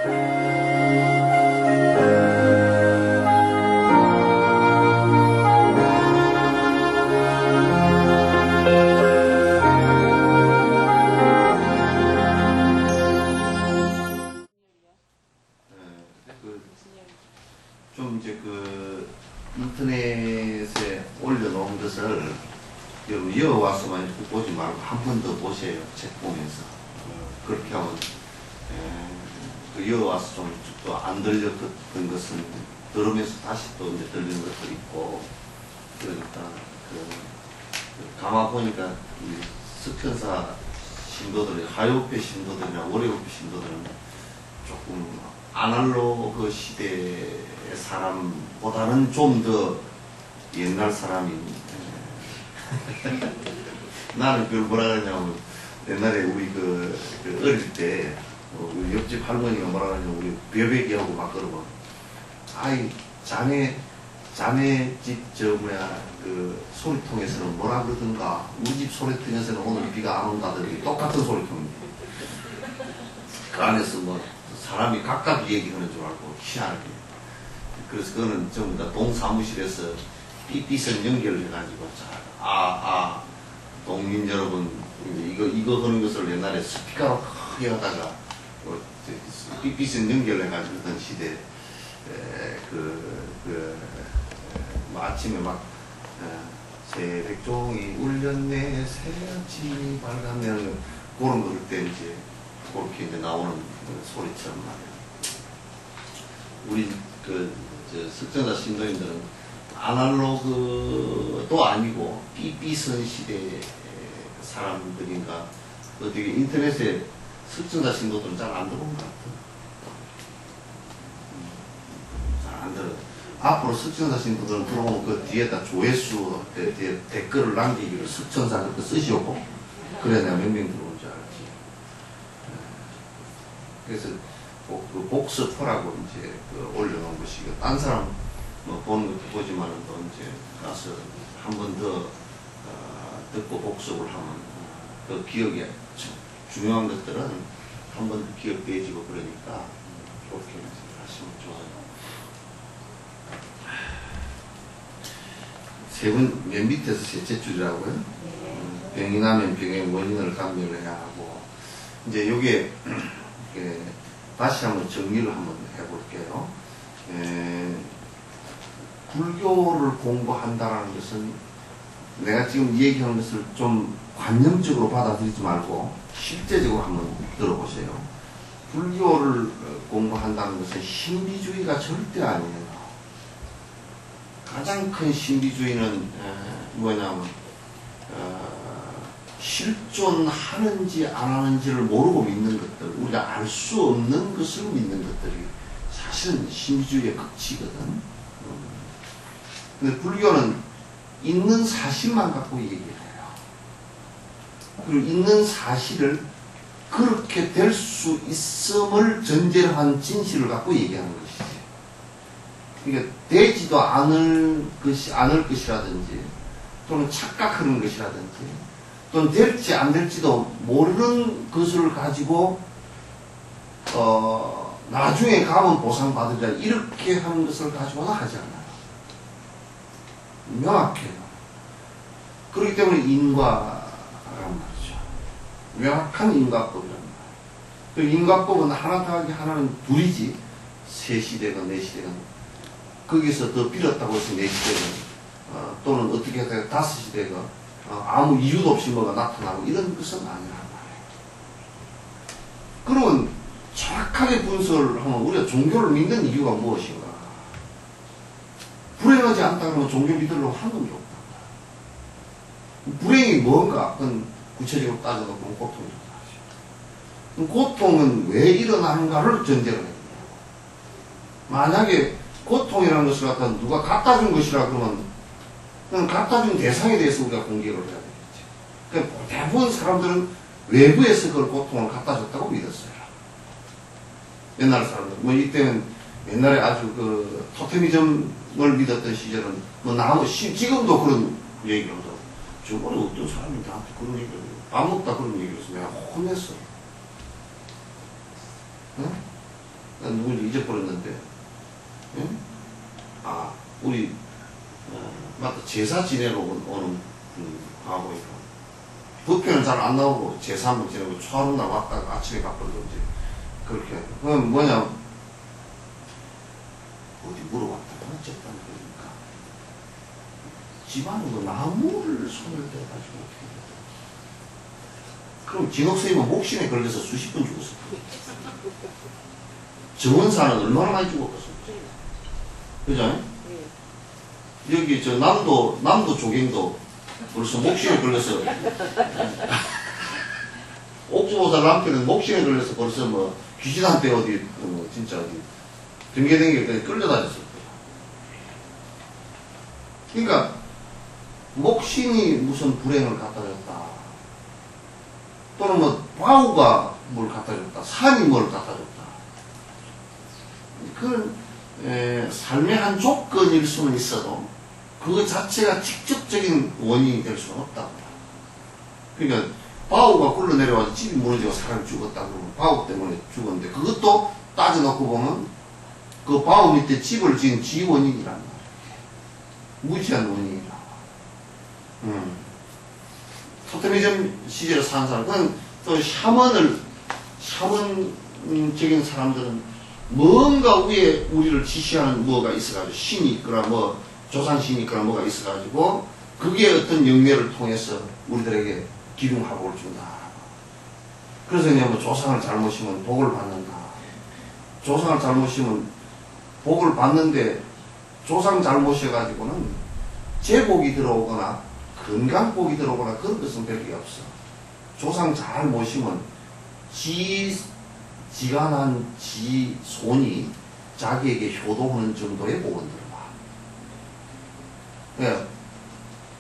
좀 이제 그 인터넷에 올려놓은 것을 여러분 이어와서만 이렇게 보지 말고 한 번 더 보세요. 책 보면서. 그렇게 하면 그 이어와서 좀 또 안 들렸던 것은 들으면서 다시 또 이제 들리는 것도 있고, 그러니까 가만 보니까 이 석천사 신도들이 하요패 신도들이나 월요패 신도들은 조금 아날로그 시대의 사람보다는 좀 더 옛날 사람인. 나는 그걸 뭐라 그러냐면, 옛날에 우리 어릴 때 우리 옆집 할머니가 뭐라 그러냐면, 우리 벼베기하고 막 그러고, 아이 자네 집 그 소리통에서는 뭐라 그러던가, 우리 집 소리통에서는 오늘 비가 안 온다더니 똑같은 소리통입니다. 그 안에서 뭐 사람이 각각 얘기하는 줄 알고 희한하게. 그래서 그거는 전부 다 동사무실에서 삐삐선 연결해가지고, 동민 여러분, 이거 하는 것을 옛날에 스피커로 크게 하다가 삐삐선 연결해가지고 하던 시대에 뭐 아침에 막 새백종이 울렸네, 새아침이 밝았네, 그런 거 때 이제 그렇게 이제 나오는 소리처럼 말이에요. 우리 석천사 신도인들은 아날로그도 아니고 삐삐선 시대 사람들인가, 어떻게 인터넷에 석천사 신도들은 잘 안 들어온 것 같아요. 잘 안 들어요. 앞으로 석천사 신도들은 들어오면 그 뒤에다 조회수 뒤에 댓글을 남기기를 석천사 그렇게 쓰시오고, 그래야 내가 몇 명 들어온 줄 알지. 그래서 그 복서포라고 이제 올려놓은 것이, 딴 사람 뭐 보는 것도 보지만은 또 이제 가서 한 번 더 듣고 복습을 하면 그 기억에 중요한 것들은 한 번 더 기억돼지고, 그러니까 그렇게 하시면 좋아요. 세 번 맨 밑에서 셋째 줄이라고요. 병이 나면 병의 원인을 감별해야 하고, 이제 요게 다시 한번 정리를 한번 해볼게요. 불교를 공부한다는 것은, 내가 지금 얘기하는 것을 좀 관념적으로 받아들이지 말고 실제적으로 한번 들어보세요. 불교를 공부한다는 것은 신비주의가 절대 아니에요. 가장 큰 신비주의는 뭐냐면 실존하는지 안 하는지를 모르고 믿는 것들, 우리가 알 수 없는 것을 믿는 것들이 사실은 신비주의의 극치거든. 근데 불교는 있는 사실만 갖고 얘기를 해요. 그리고 있는 사실을 그렇게 될 수 있음을 전제로 한 진실을 갖고 얘기하는 것이지. 그러니까 되지도 않을 것이라든지, 또는 착각하는 것이라든지, 또는 될지 안 될지도 모르는 것을 가지고 나중에 가면 보상받으리라 이렇게 하는 것을 가지고는 하지 않아요. 명확해요. 그렇기 때문에 인과란 말이죠. 명확한 인과법이란 말이에요. 그 인과법은 하나 더하기 하나는 둘이지, 셋이 되건 넷이 되건, 거기서 더 빌었다고 해서 넷이 되건, 또는 어떻게 해서 다섯이 되건, 아무 이유도 없이 뭐가 나타나고 이런 것은 아니란 말이에요. 그러면 정확하게 분석을 하면 우리가 종교를 믿는 이유가 무엇인가? 불행하지 않다 그러면 종교 믿으려고 한 놈이 없다. 불행이 뭔가? 그건 구체적으로 따져서 보면 고통이라고 하죠. 고통은 왜 일어나는가를 전제로 해야 돼요. 만약에 고통이라는 것을 갖다 누가 갖다 준 것이라 그러면 그냥 갖다 준 대상에 대해서 우리가 공개를 해야 되겠지. 그러니까 대부분 사람들은 외부에서 그걸 고통을 갖다 줬다고 믿었어요. 옛날 사람들. 뭐 이때는 옛날에 아주 토테미즘을 믿었던 시절은 지금도 그런 얘기를 하더라고. 저번에 어떤 사람이 나한테 그런 얘기를 해요. 밥 먹다 그런 얘기를 해서 내가 혼냈어. 응? 난 누군지 잊어버렸는데, 예? 아, 우리, 맞다. 제사 지내러 오는 과거니까. 부패는 잘 안 나오고, 제사 한번 지내고, 초하루 날 왔다가 아침에 바쁘던지, 그렇게. 그럼 뭐냐, 어디 물어봤다가 어쨌다는 거니까. 집안에 뭐 나무를 손을 대가지고 어떻게 돼. 그럼 진옥선생님은 목신에 걸려서 수십 번 죽었을 거예요. 정원사는 얼마나 많이 죽었겠어요. 그죠? 여기 저 남도 조갱도 벌써 목신에 걸려서 옥주보살 남편은 목신에 걸려서 벌써 뭐 귀신한테 어디 진짜 어디 등계등기까지 끌려다녔을 거예요. 그러니까 목신이 무슨 불행을 갖다 줬다. 또는 뭐 바우가 뭘 갖다 줬다. 산이 뭘 갖다 줬다. 그건 삶의 한 조건일 수는 있어도 그거 자체가 직접적인 원인이 될 수는 없다고. 그러니까 바우가 굴러 내려와서 집이 무너지고 사람이 죽었다 그러면 바우 때문에 죽었는데 그것도 따져놓고 보면 그 바우 밑에 집을 지은 지 원인이란 말이에요. 무지한 원인이라. 토테미즘 시절에 사는 사람, 그건 또 샤먼적인 사람들은 뭔가 위에 우리를 지시하는 뭐가 있어가지고, 신이 있거나 뭐, 조상신이 있거나 뭐가 있어가지고, 그게 어떤 영매를 통해서 우리들에게 기둥화복을 준다. 그래서 이제 뭐 조상을 잘 모시면 복을 받는다. 조상을 잘 모시면 복을 받는데, 조상 잘 모셔가지고는 제복이 들어오거나, 건강복이 들어오거나 그런 것은 별게 없어. 조상 잘 모시면 지가 난 지 손이 자기에게 효도하는 정도의 복은 들어와. 예,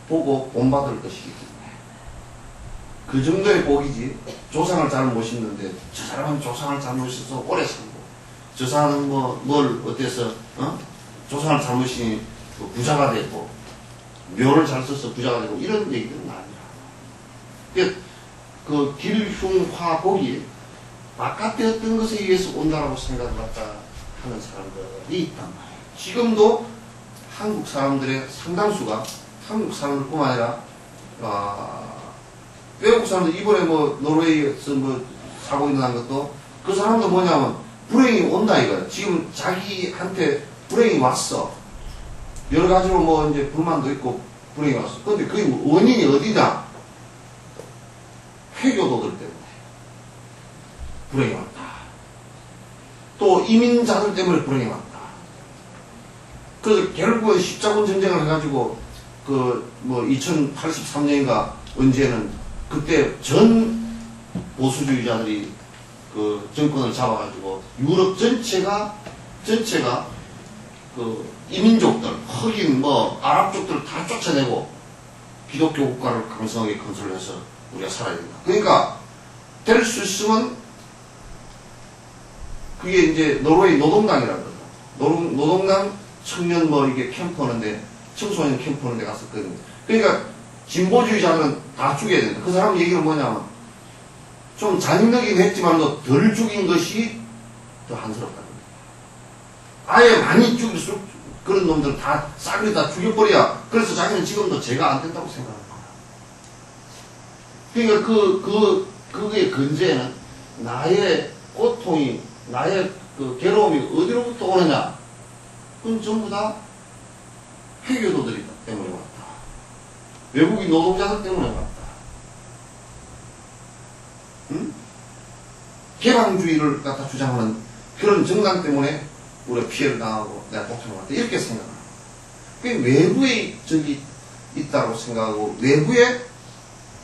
보고 본받을 것이기 때문에 그 정도의 복이지. 조상을 잘 모시는데 저 사람은 조상을 잘 모셔서 오래 살고 저 사람은 뭘 어때서 조상을 잘 모시니 부자가 되고 묘를 잘 써서 부자가 되고 이런 얘기들은 아니라 그 길흉화복이 바깥의 어떤 것에 의해서 온다라고 생각을 갖다 하는 사람들이 있단 말이에요. 지금도 한국 사람들의 상당수가 한국 사람들뿐만 아니라 외국 사람들 이번에 뭐 노르웨이에서 뭐 사고 일어난 것도 그 사람도 뭐냐면 불행이 온다 이거예요. 지금 자기한테 불행이 왔어. 여러 가지로 뭐 이제 불만도 있고 불행이 왔어. 근데 그 원인이 어디냐? 회교도들 때문에 불행이 왔다. 또 이민자들 때문에 불행이 왔다. 그래서 결국은 십자군 전쟁을 해가지고 그 뭐 2083년인가 언제는 그때 전 보수주의자들이 그 정권을 잡아가지고 유럽 전체가 그 이민족들, 흑인, 뭐 아랍족들을 다 쫓아내고 기독교 국가를 강성하게 건설해서 우리가 살아야 된다. 그러니까 될 수 있으면 그게 이제 노르웨이 노동당이라는 거죠. 노동당 청년 뭐 이게 캠프 하는데 청소년 캠프 하는데 갔었거든요. 그러니까 진보주의자들은 다 죽여야 된다. 그 사람 얘기는 뭐냐면 좀 잔인하긴 했지만 덜 죽인 것이 더 한스럽다는 거예요. 아예 많이 죽일수록 그런 놈들 다 싸그리 다 죽여버려야. 그래서 자기는 지금도 죄가 안 된다고 생각하는 거야. 그러니까 그게 근저에는 나의 고통이, 나의 그 괴로움이 어디로부터 오느냐? 그건 전부 다 회교도들이 때문에 왔다. 외국인 노동자들 때문에 왔다. 응? 개방주의를 갖다 주장하는 그런 정당 때문에 우리가 피해를 당하고 내가 고통을 받다. 이렇게 생각합니다. 그게 외부의 적이 있다고 생각하고 외부의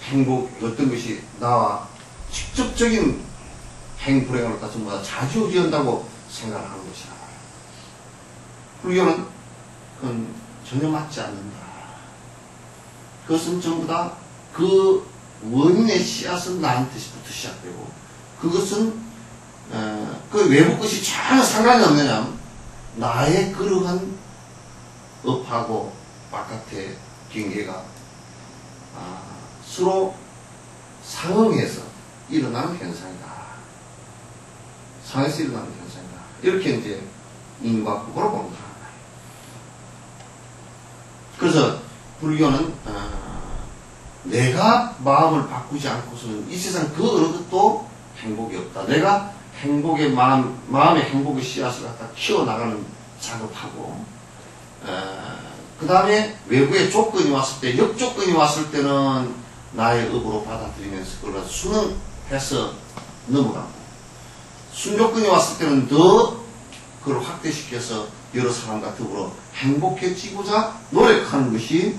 행복, 어떤 것이 나와 직접적인 행불행을 갖다 전부 다 좌지우지한다고 생각을 하는 것이라 말이에요. 불교는 그건 전혀 맞지 않는다. 그것은 전부 다 그 원인의 씨앗은 나한테부터 시작되고 그것은 그 외부 것이 전혀 상관이 없느냐 나의 그러한 업하고 바깥의 경계가 서로 상응해서 일어나는 현상이다. 상해서 일어나는 현상이다. 이렇게 이제 인과극으로 보는 거야. 그래서 불교는 내가 마음을 바꾸지 않고서는 이 세상 그 어느 것도 행복이 없다. 내가 행복의 마음의 행복의 씨앗을 갖다 키워나가는 작업하고, 그 다음에 외부의 조건이 왔을 때, 역조건이 왔을 때는 나의 업으로 받아들이면서 그걸 순응해서 넘어가고, 순조건이 왔을 때는 더 그걸 확대시켜서 여러 사람과 더불어 행복해지고자 노력하는 것이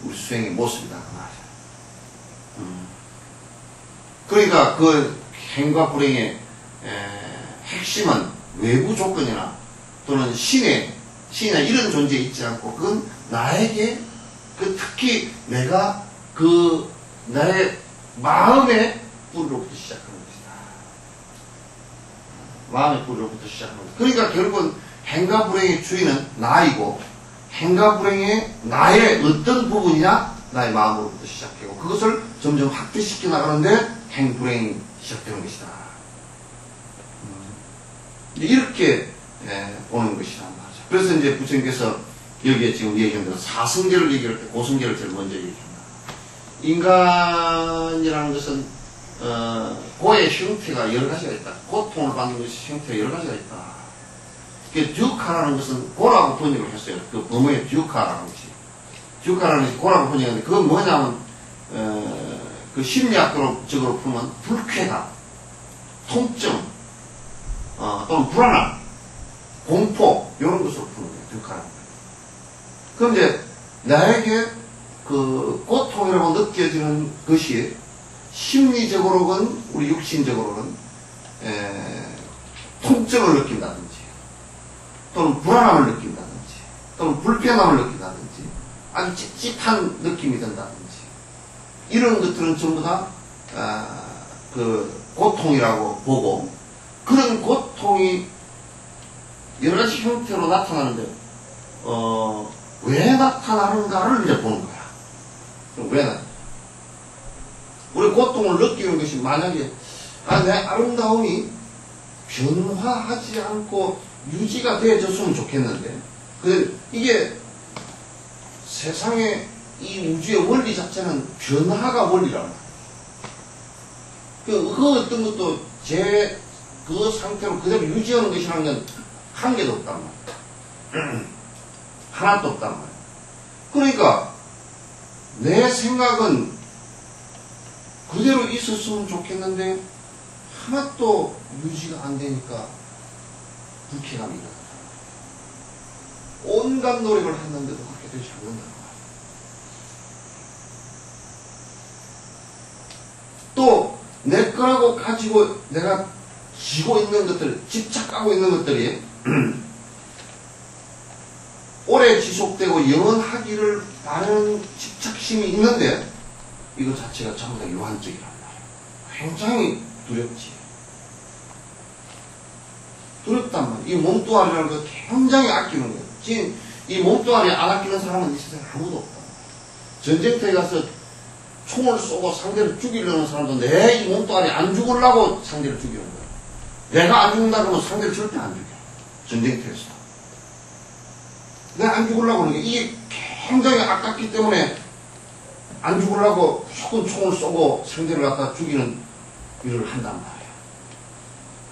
우리 수행의 모습이다. 그 말이야. 그러니까 그 행과 불행의 핵심은 외부 조건이나 또는 신이나 이런 존재에 있지 않고, 그건 나에게, 특히 내가 나의 마음의 뿌리로부터 시작하는 것이다. 마음의 뿌리로부터 시작하는 것. 그러니까 결국은 행과 불행의 주인은 나이고, 행과 불행의 나의 어떤 부분이냐? 나의 마음으로부터 시작하고, 그것을 점점 확대시켜 나가는데 행불행이 시작되는 것이다. 이렇게 보는 것이란 말이죠. 그래서 이제 부처님께서 여기에 지금 얘기한 대로 사성계를 얘기할 때 고성계를 제일 먼저 얘기합니다. 인간이라는 것은 고의 형태가 여러 가지가 있다. 고통을 받는 것이 형태가 여러 가지가 있다. 듀카라는 것은 고라고 번역을 했어요. 그 범어의 듀카라는 것이. 듀카라는 것이 고라고 번역했는데, 그건 뭐냐면 그 심리학적으로 보면 불쾌감, 통증, 또는 불안함, 공포, 이런 것으로 푸는 거예요. 듀카라는 거예요. 그럼 이제 나에게 그 고통이라고 느껴지는 것이 심리적으로건 우리 육신적으로건 통증을 느낀다든지, 또는 불안함을 느낀다든지, 또는 불편함을 느낀다든지, 아주 찝찝한 느낌이 든다든지, 이런 것들은 전부 다 그 고통이라고 보고, 그런 고통이 여러 가지 형태로 나타나는데 왜 나타나는가를 이제 보는 거야. 왜 나타나? 우리 고통을 느끼는 것이 만약에 내 아름다움이 변화하지 않고 유지가 되어졌으면 좋겠는데, 이게 세상의 이 우주의 원리 자체는 변화가 원리라는 거예요. 그 어떤 것도 그 상태로 그대로 유지하는 것이라는 건 한 개도 없단 말이야. 하나도 없단 말이야. 그러니까 내 생각은 그대로 있었으면 좋겠는데 하나도 유지가 안 되니까 불쾌감이 일어난다. 온갖 노력을 했는데도 그렇게 되지 않는다. 또 내 거라고 가지고 내가 쥐고 있는 것들, 집착하고 있는 것들이 오래 지속되고 영원하기를 바라는 집착심이 있는데, 이거 자체가 전부 다 유한적이란 말이에요. 굉장히 두렵지. 두렵단 말이에요. 이 몸뚱아리라는 거 굉장히 아끼는 거예요. 지금 이 몸뚱아리 안 아끼는 사람은 이 세상에 아무도 없다. 전쟁터에 가서 총을 쏘고 상대를 죽이려는 사람도 내 이 몸뚱아리 안 죽으려고 상대를 죽이는 거예요. 내가 안 죽는다 그러면 상대를 절대 안 죽여. 전쟁터에서. 내가 안 죽으려고 하는 게, 이게 굉장히 아깝기 때문에 안 죽으려고 무조건 총을 쏘고 상대를 갖다 죽이는 일을 한단 말이에요.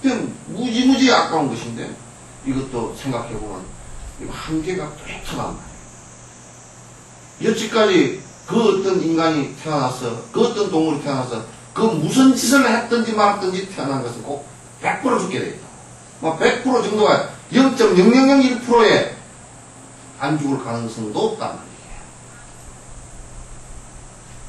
그냥 무지무지 아까운 것인데, 이것도 생각해보면 한계가 뚜렷하단 말이에요. 여지까지 그 어떤 인간이 태어나서, 그 어떤 동물이 태어나서 그 무슨 짓을 했든지 말았든지 태어난 것은 꼭 100% 죽게 되어 있다. 뭐 100% 정도가 0.0001%에 안 죽을 가능성은 높단 말이에요.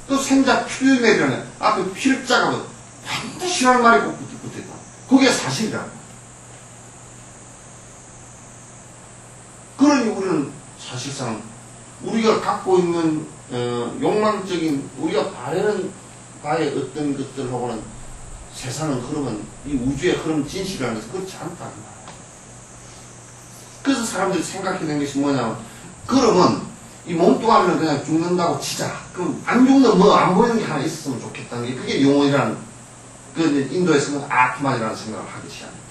또 생자 필멸이라는 앞에 필자가 반드시라는 말이 꼭 붙어 있다. 그게 사실이라고. 그러니 우리는 사실상 우리가 갖고 있는 욕망적인, 우리가 바라는 바의 어떤 것들하고는 세상은 흐름은, 이 우주의 흐름 진실이라는 것은 그렇지 않다. 그래서 사람들이 생각해낸 것이 뭐냐면, 그러면 이 몸뚱아리는 그냥 죽는다고 치자. 그럼 안 죽는 뭐 안 보이는 게 하나 있었으면 좋겠다는 게, 그게 영혼이라는, 그 인도에서는 아트만이라는 생각을 하기 시작합니다.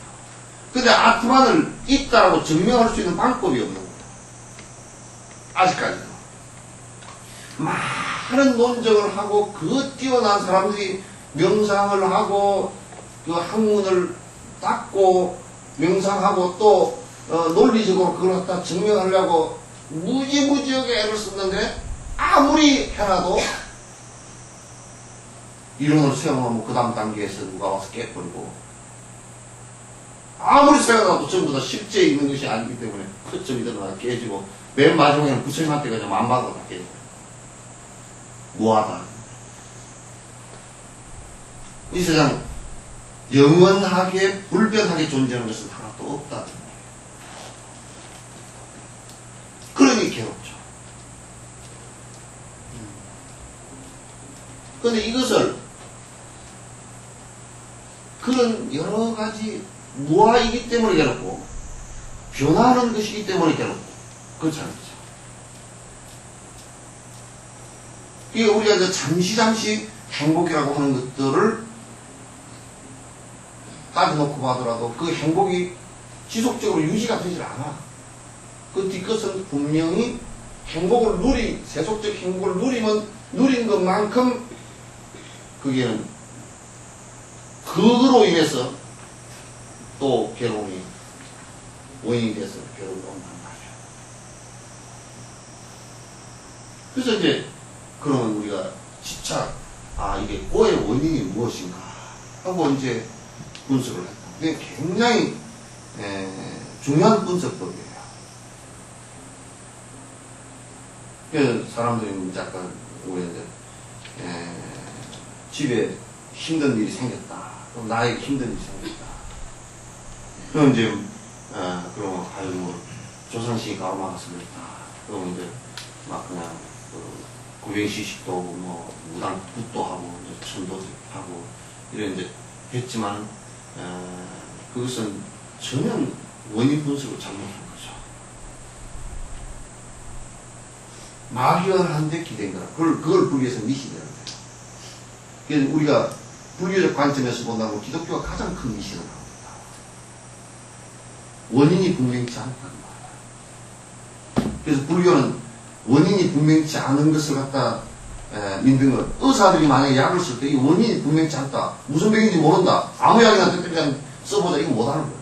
근데 아트만을 있다라고 증명할 수 있는 방법이 없는 거예요. 아직까지도. 많은 논쟁을 하고 그 뛰어난 사람들이 명상을 하고 그 학문을 닦고 명상하고 또 논리적으로 그걸 갖다 증명하려고 무지무지하게 애를 썼는데 아무리 해놔도 이론을 세워놓으면 그 다음 단계에서 누가 와서 깨버리고 아무리 세워놔도 전부 다 실제에 있는 것이 아니기 때문에 허점이 드러나 깨지고 맨 마지막에는 부처님한테 그냥 만박으로 다 깨져요. 무하다. 이 세상 영원하게 불변하게 존재하는 것은 하나도 없다. 그러니 괴롭죠. 그런데 이것을 그런 여러 가지 무아이기 때문에 괴롭고 변화하는 것이기 때문에 괴롭고 그렇지 않죠. 이게 우리가 이제 잠시 행복이라고 하는 것들을 따져놓고 봐더라도 그 행복이 지속적으로 유지가 되질 않아. 그 뒷것은 분명히 행복을 세속적 행복을 누린 것만큼 그게는 그거로 인해서 또 괴로움이 원인이 돼서 괴로움이 온단 말이야. 그래서 이제 그러면 우리가 집착, 이게 고의 원인이 무엇인가 하고 이제 분석을 했다. 이게 굉장히 중요한 분석법이에요. 그래서 사람들이 이제 아까 우리 이제 집에 힘든 일이 생겼다. 그럼 나에게 힘든 일이 생겼다. 그럼 이제 그럼 뭐 조상신이 가로막아서 그랬다. 그럼 이제 막 그냥 구병시식도 하고 뭐 무당 굿도 하고 천도 하고 이런 이제 했지만 그것은 전혀 원인 분석을 잘못한 거죠. 막연한데 기대인 거라. 그걸 불교에서 미신이라는 거예요. 그래서 우리가 불교적 관점에서 본다고 기독교가 가장 큰 미신을 합니다. 원인이 분명치 않다는 말이에요. 그래서 불교는 원인이 분명치 않은 것을 갖다 믿는 것. 의사들이 만약에 약을 쓸 때 이 원인이 분명치 않다. 무슨 병인지 모른다. 아무 약이나 그냥 써보자. 이거 못하는 거예요.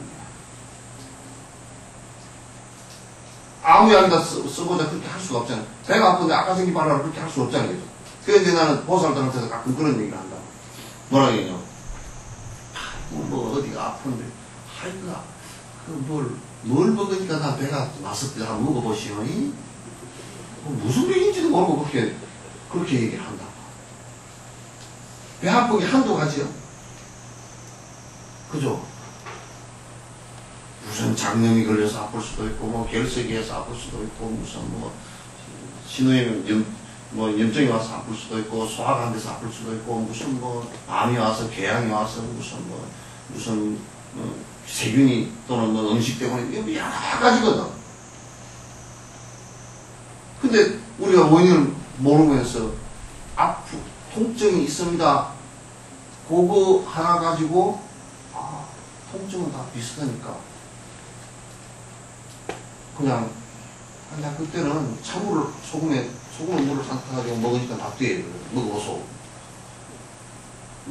아무 약이나 써보자. 그렇게 할 수가 없잖아요. 배가 아픈데 아까생기 발라라. 그렇게 할 수 없잖아요. 그죠? 그런데 나는 보살들한테서 가끔 그런 얘기를 한다. 뭐라 그러냐. 뭐 어디가 아픈데. 하이가 뭘 먹으니까 나 배가 나섰대. 한번 먹어보시오. 무슨 병인지도 모르고 그렇게 얘기를 한다. 배 아프기 한두 가지요. 그죠? 무슨 장염이 걸려서 아플 수도 있고, 뭐 결석이해서 아플 수도 있고, 무슨 신우염 염증이 와서 아플 수도 있고, 소화가 안 돼서 아플 수도 있고, 무슨 암이 와서 궤양이 와서 무슨 세균이 또는 음식 때문에 여러 가지거든. 근데 우리가 원인을 모르면서 통증이 있습니다. 그거 하나 가지고 통증은 다 비슷하니까 그냥 그때는 찬물을 소금을 물을 삼켜가지고 먹으니까 다 돼. 먹어보소.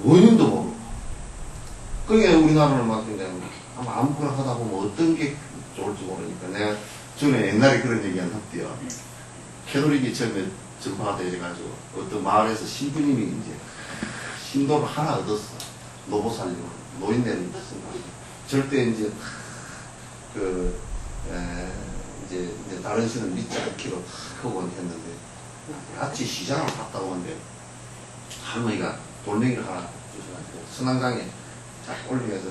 원인도 모르고. 그러니까 우리나라는 막 그냥 아무거나 하다 보면 어떤 게 좋을지 모르니까 내가 전에 옛날에 그런 얘기 한번때요. 캐톨릭이 처음에 전파되어가지고 어떤 마을에서 신부님이 이제 신도를 하나 얻었어. 노보 살리고 노인네는 절대 이제 이제 다른 신은 믿지 않기로 하고 했는데 같이 시장을 갔다 오는데 할머니가 돌멩이를 하나 주셔가지고 선한강에 쫙 올리면서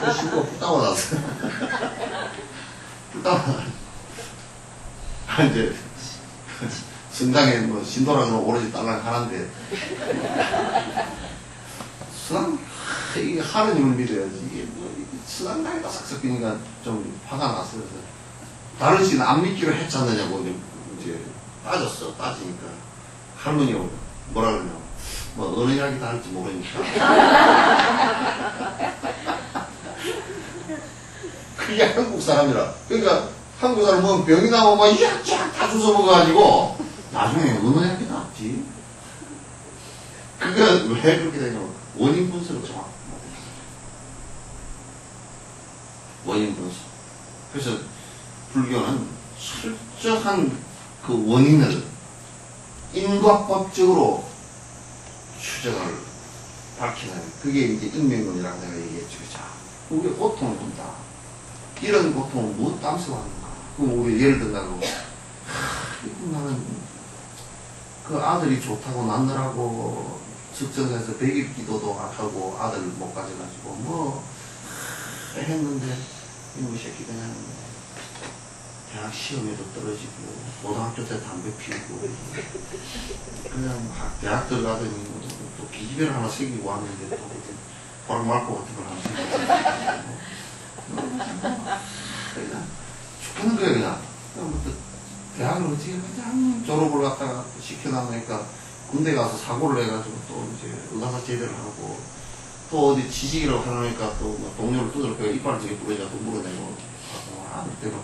그 신고 푹 나왔어. 푹 나왔어. 이제 성당에 신도라는 오로지 딸랑 하나인데 이게 하느님을 믿어야지. 이게 수당당에다 싹싹 끼니까 좀 화가 났어. 그래서 다른 씨는 안 믿기로 했잖느냐고 이제 따지니까 할머니가 뭐라 그러냐고 어느 약이 다를지 모르니까 그게 한국 사람이라. 그러니까 한국 사람 보면 병이 나오면 막 이약쫙 다 주워 먹어가지고 나중에 의논하게 나왔지. 그건 왜 그렇게 되냐면 원인 분석을 정확히 못했어. 원인 분석. 그래서 불교는 철저한 그 원인을 인과법적으로 추정을 밝히는 그게 이제 인명론이라고 내가 얘기했죠. 자, 우리의 고통을 본다. 이런 고통은 무엇 따면서 하는가? 그럼 우리 예를 든다고 나는 그 아들이 좋다고 낳느라고 측정해서 100일 기도도 하고 아들 못 가져가지고 뭐 했는데 이놈의 새끼 그냥 대학 시험에도 떨어지고 고등학교 때 담배 피우고 그냥 막 대학 들어가더니 또 기집애를 하나 새기고 왔는데 또 바로 말고 같은 걸 하나 새기고 그냥 죽겠는 거야 그냥. 그냥 대학을 어떻게 그냥 졸업을 갖다가 시켜놨으니까 군대 가서 사고를 해가지고 또 이제 의사사 제대를 하고 또 어디 지식이라고 하니까 또 뭐 동료를 두들겨 이빨을 저기 부러져서 물어내고 아들 때문에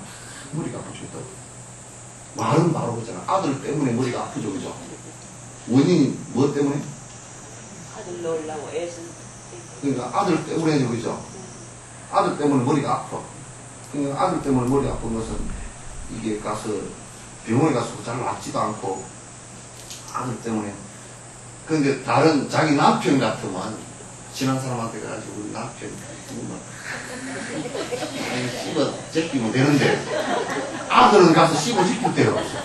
머리가 아프죠. 말은 바로 그잖아. 아들 때문에 머리가 아프죠, 그죠? 원인이 뭐 때문에? 아들 넣으려고 애쓴. 그러니까 아들 때문에 그죠? 아들 때문에 머리가 아파. 그러니까 아들 때문에 머리 아픈 것은 이게 가서 병원에 가서 잘 낫지도 않고 아들 때문에. 근데 다른 자기 남편 같으면 친한 사람한테 가가지고 우리 남편 씹어 제끼면 되는데 아들은 가서 씹어 제낄 데가 없어.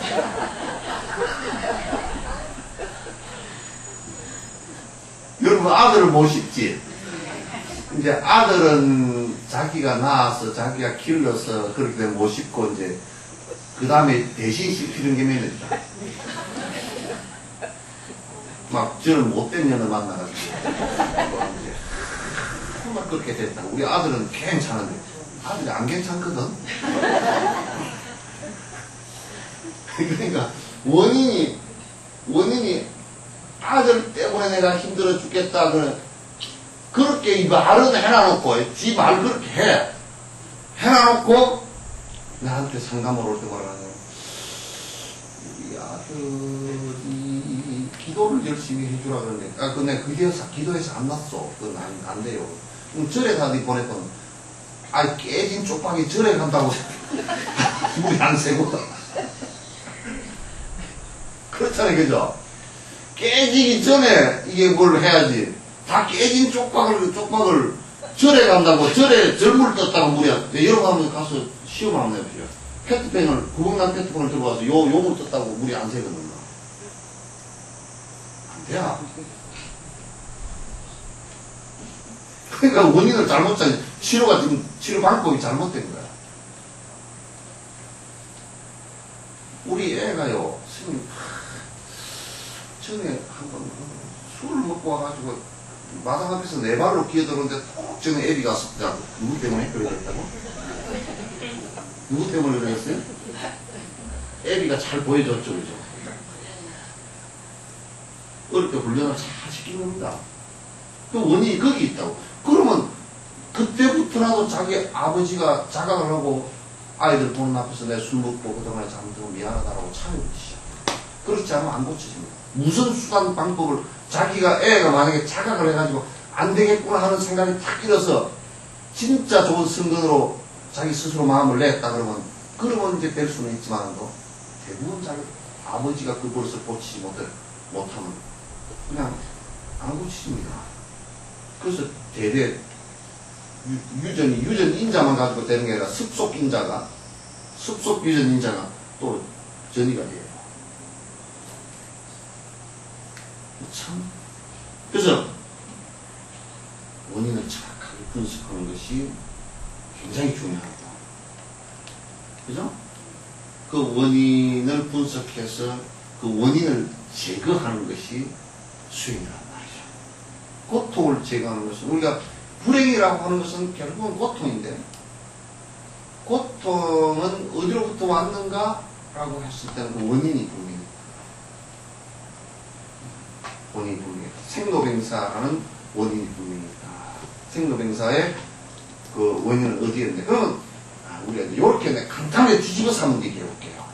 여러분 아들을 못 씹지. 이제 아들은 자기가 낳아서 자기가 길러서 그렇게 되면 못 씹고 이제 그 다음에 대신 씹히는 게 몇 있다. 막 저는 못된 년을 만나가지고 이제 정말 그렇게 됐다. 우리 아들은 괜찮은데 아들이 안 괜찮거든. 그러니까 원인이 아들 때문에 내가 힘들어 죽겠다. 그렇게 이 말은 해놔놓고 지 말 그렇게 해놔놓고 나한테 상담을 올 때 뭐라 하냐면 우리 아들이 기도를 열심히 해주라 그러네. 아, 근데 기도해서 안 났어. 그건 안 돼요. 그럼 절에 다니 보냈더니 아, 깨진 쪽박이 절에 간다고 물이 안 새고 그렇잖아요, 그죠? 깨지기 전에 이게 뭘 해야지. 다 깨진 쪽박을 절에 간다고 절에 절물 떴다고 물이 안 돼. 여러분 한번 가서 시험 한번 해보세요. 페트병을 구멍난 페트병을 들고 와서 요물 떴다고 물이 안 새거든요. 안 돼요. 그러니까 원인을 잘못 잡니 치료가 지금 치료 방법이 잘못된 거야. 우리 애가요, 선생님, 전에 한번 술을 먹고 와가지고 마당 앞에서 네 발로 기어들었는데 톡 전에 애비가 왔었다. 누구 때문에 그래 됐다고? 누구 때문에 그랬어요? 애비가 잘 보여줬죠, 그죠? 어릴 때 훈련을 잘 시킨 겁니다. 그 원인이 거기 있다고. 그러면 그때부터라도 자기 아버지가 자각을 하고 아이들 보는 앞에서 내 술 먹고 그동안에 잘못하고 미안하다라고 참여부터 그렇지 않으면 안 고쳐집니다. 무슨 수단 방법을 자기가 애가 만약에 자각을 해가지고 안 되겠구나 하는 생각이 탁 들어서 진짜 좋은 성근으로 자기 스스로 마음을 냈다 그러면 이제 될 수는 있지만도 대부분 자기 아버지가 그 버릇을 고치지 못하면 그냥 안 고치십니다. 그래서 대대 유전 인자만 가지고 되는 게 아니라 습속 유전 인자가 또 전이가 돼요. 참. 그래서 원인을 정확하게 분석하는 것이 굉장히 중요하다. 그죠? 그 원인을 분석해서 그 원인을 제거하는 것이 수행이란 말이죠. 고통을 제거하는 것은 우리가 불행이라고 하는 것은 결국은 고통인데 고통은 어디로부터 왔는가? 라고 했을 때는 그 원인이 분명히 생로병사라는 원인이 분명히 있다. 생로병사의 그 원인은 어디에 있는데 그러면 자, 우리가 이렇게 간단하게 뒤집어서 한번 얘기해 볼게요.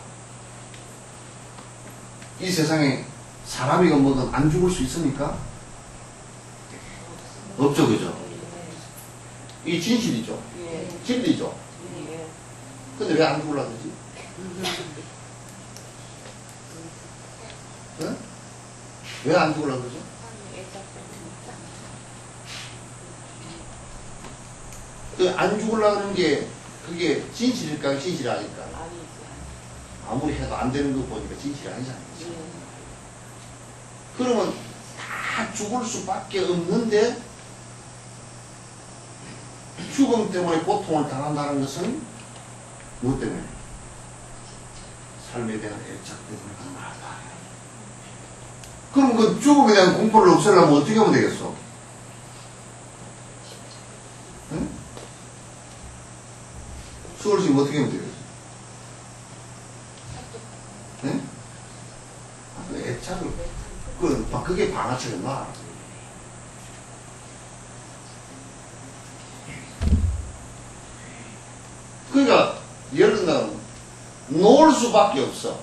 이 세상에 사람이건 뭐든 안 죽을 수 있습니까? 없죠, 그죠? 이 진실이죠. 예. 진리죠. 예. 근데 왜 안 죽으려고 그러지? 네? 왜 안 죽으려고 그러죠? 그 안 죽으려고 하는 게 그게 진실일까요? 진실이 아닐까요? 아니지. 아무리 해도 안 되는 거 보니까 진실이 아니잖아요. 그죠? 예. 그러면 다 죽을 수밖에 없는데 죽음 때문에 고통을 당한다는 것은 무엇 때문에? 삶에 대한 애착 때문에 그렇다. 그럼 그 죽음에 대한 공포를 없애려면 어떻게 하면 되겠어? 응? 수월 씨 어떻게 하면 되겠어? 응? 그 애착을 그게 방아처럼 그러니까 예를 들면 놓을 수밖에 없어.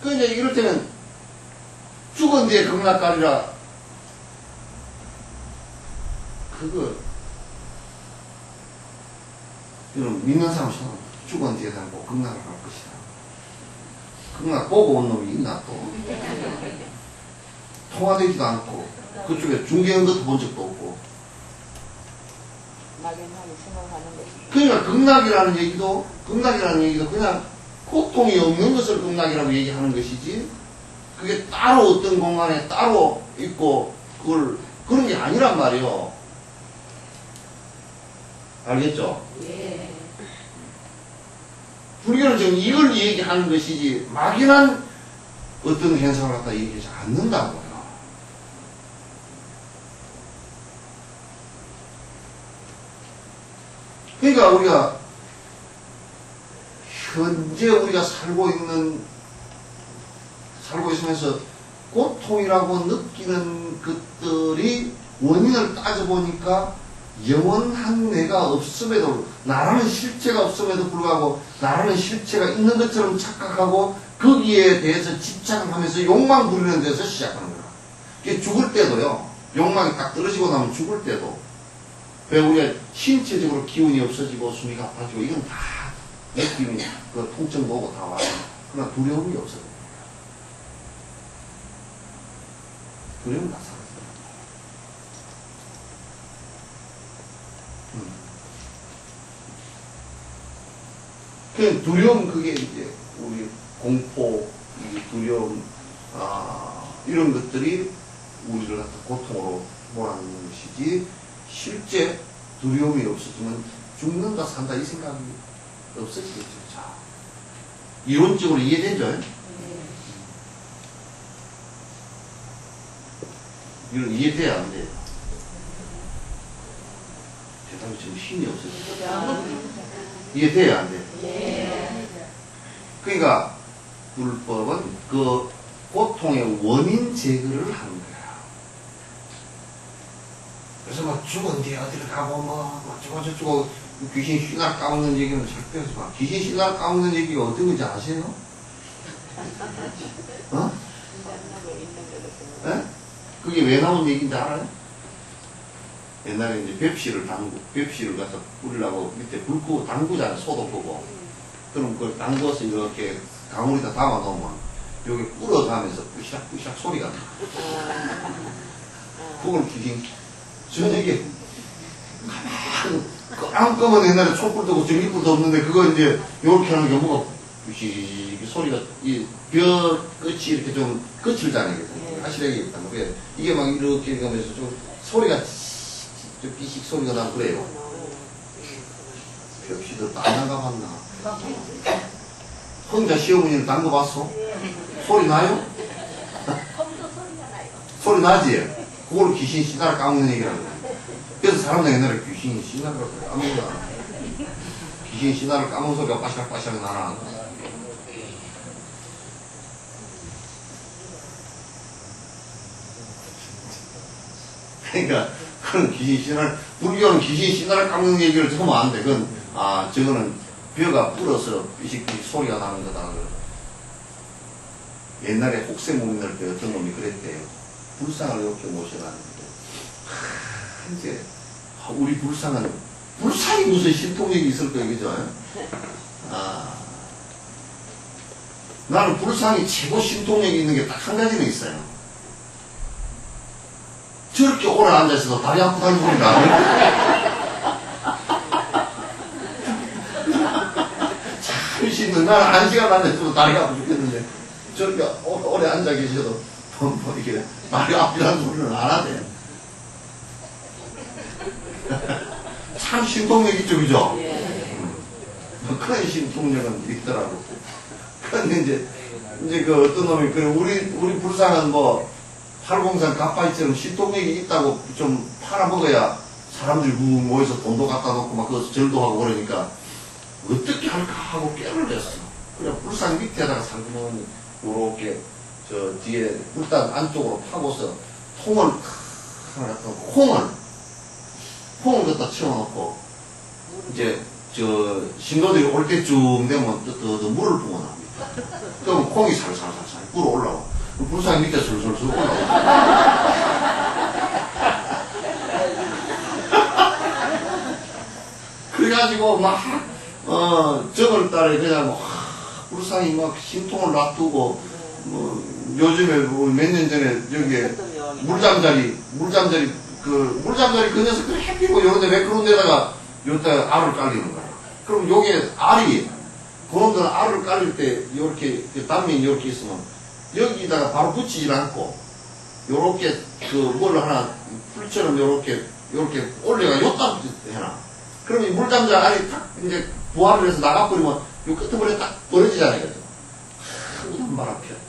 그러니까 이럴 때는 죽은 뒤에 극락가리라 그거 이런 믿는 사람 처럼 죽은 뒤에 사람 꼭 극락을 갈 것이다. 극락 보고 온 놈이 있나 또 통화되지도 않고 그쪽에 중개한 것도 본 적도 없고 막연하게 생각하는 거지. 그러니까 극락이라는 얘기도 그냥 고통이 없는 것을 극락이라고 얘기하는 것이지 그게 따로 어떤 공간에 따로 있고 그런 게 아니란 말이에요. 알겠죠? 예. 불교는 지금 이걸 얘기하는 것이지 막연한 어떤 현상을 갖다 얘기하지 않는다고요. 그러니까 우리가 현재 우리가 살고 있으면서 고통이라고 느끼는 것들이 원인을 따져보니까 영원한 내가 없음에도 나라는 실체가 없음에도 불구하고 나라는 실체가 있는 것처럼 착각하고 거기에 대해서 집착을 하면서 욕망 부리는 데서 시작하는 거야. 이게 죽을 때도요. 욕망이 딱 떨어지고 나면 죽을 때도 왜 우리가 신체적으로 기운이 없어지고 숨이 가빠지고 이건 다 느낌이 그 통증도 오고 다 와요. 그러나 두려움이 없어요. 두려움은 다 사라져요. 그 두려움 그게 이제 우리 공포, 두려움 이런 것들이 우리를 갖다 고통으로 몰아넣는 것이지 실제 두려움이 없어지면 죽는다 산다 이 생각이 없어지겠죠. 자, 이론적으로 이해되죠? 이런 이해돼야 안 돼요. 대답이 지금 힘이 없어요. 이해돼야 안 돼요. 그러니까 불법은 그 고통의 원인 제거를 하는 거야. 그래서 막 죽은 뒤에 어디를 가고 뭐 어쩌고 저쩌고 귀신 씨날 까먹는 얘기는 절대 하지 마. 귀신 씨날 까먹는 얘기가 어떤 건지 아세요? 어? 에? 그게 왜 나온 얘기인지 알아요? 옛날에 이제 벽시를 갖다 뿌리려고 밑에 불 끄고 담그잖아요. 소도 끄고. 그럼 그걸 담궈서 이렇게 가물에다 담아 놓으면 여기 불어가면서 뿌시락뿌시락 소리가 나. 그걸 귀신 저녁에 가만 끄면 옛날에 촛불도 없고 전기불도 없는데 그거 이제 요렇게 하는 게 뭐가 뿌시 소리가 이 벽 끝이 이렇게 좀 거칠잖아요. 아시력이 있다고. 이게 막 이렇게 가면서 좀 소리가 좀 비식 소리가 나고 그래요. 벽시도 안 나가봤나? 혼자 시어머니를 담궈봤어? 소리 나요? 소리 나지? 그걸 귀신 씨나를 까먹는 얘기라고. 그래서 사람들 옛날에 귀신이 씨나를 까먹는다. 귀신 씨나를 까먹는 소리가 빠시락빠시락 나나. 그러니까 그런 귀신 신화를 불교는 귀신 신화를 까먹는 얘기를 하면 안 돼. 그건 저거는 벼가 불어서 삐식삐식 소리가 나는 거다. 옛날에 혹세무민 날 때 어떤 놈이 그랬대요. 불상을 이렇게 모셔놨는데 이제 우리 불상이 무슨 신통력이 있을 거예요, 그죠? 나는 불상이 최고 신통력이 있는 게 딱 한 가지는 있어요. 저렇게 오래 앉아있어도 다리 아프다는 소리가 참 힘들어. 나는 1시간 앉아있어도 다리가 아프 죽겠는데 저렇게 오래 앉아 계셔도 이렇게 다리 아프다는 소리는 안 하대. 참 신통력 있죠, 그죠? 큰 신통력은 있더라고. 근데 이제 그 어떤 놈이, 그래, 우리 불상은 뭐, 팔공산 갓바위처럼 신통력이 있다고 좀 팔아먹어야 사람들이 모여서 돈도 갖다 놓고 막 거기서 절도 하고 그러니까, 어떻게 할까 하고 깨를 냈어. 그래, 불상 밑에다가 상금은 요렇게, 저 뒤에 불단 안쪽으로 파고서 통을 하나 갖다 콩을 갖다 채워놓고, 이제, 신도들이 올 때쯤 되면 또 물을 부어놔. 그럼 콩이 살살살살 불어 올라와. 불상 밑에 술술술 올라와. 그래가지고 막, 저번 달에 그냥 불상이 막 심통을 놔두고, 요즘에 몇 년 전에 여기에 물잠자리 그 녀석 그래 해피고 요런데 왜 그런 데다가 요때 알을 깔리는 거야. 그럼 요게 알이, 그놈들은 알을 깔릴 때 요렇게 단면이 요렇게 있으면 여기다가 바로 붙이질 않고 요렇게 뭘 하나 풀처럼 요렇게 올려가 요딱 해놔. 그러면 물잠자 알이 탁 이제 부화를 해서 나가버리면 요 끝머리에 딱 떨어지잖아요. 한 바람 피었다.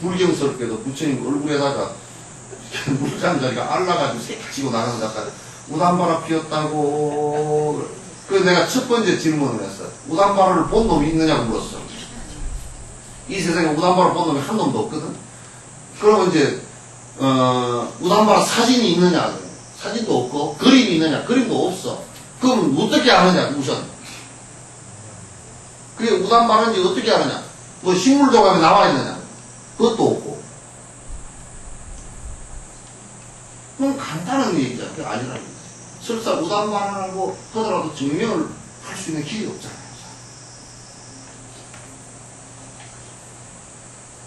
불경스럽게도 부처님 얼굴에다가 물잠자리가 알라가지고 새끼 치고 나가는 것 같다. 우단바라 피었다고. 그래서 내가 첫 번째 질문을 했어. 우단바라를 본 놈이 있느냐고 물었어. 이 세상에 우단바라 본 놈이 한 놈도 없거든. 그러면 이제 우단바라 사진이 있느냐? 사진도 없고 그림이 있느냐? 그림도 없어. 그럼 어떻게 아느냐? 우선 그게 우단바라인지 어떻게 아느냐? 뭐 식물 조각에 나와 있느냐? 그것도 없고. 그건 간단한 얘기잖아. 그게 아니라는 거지. 설사 우단바라라고 하더라도 증명을 할 수 있는 길이 없잖아요.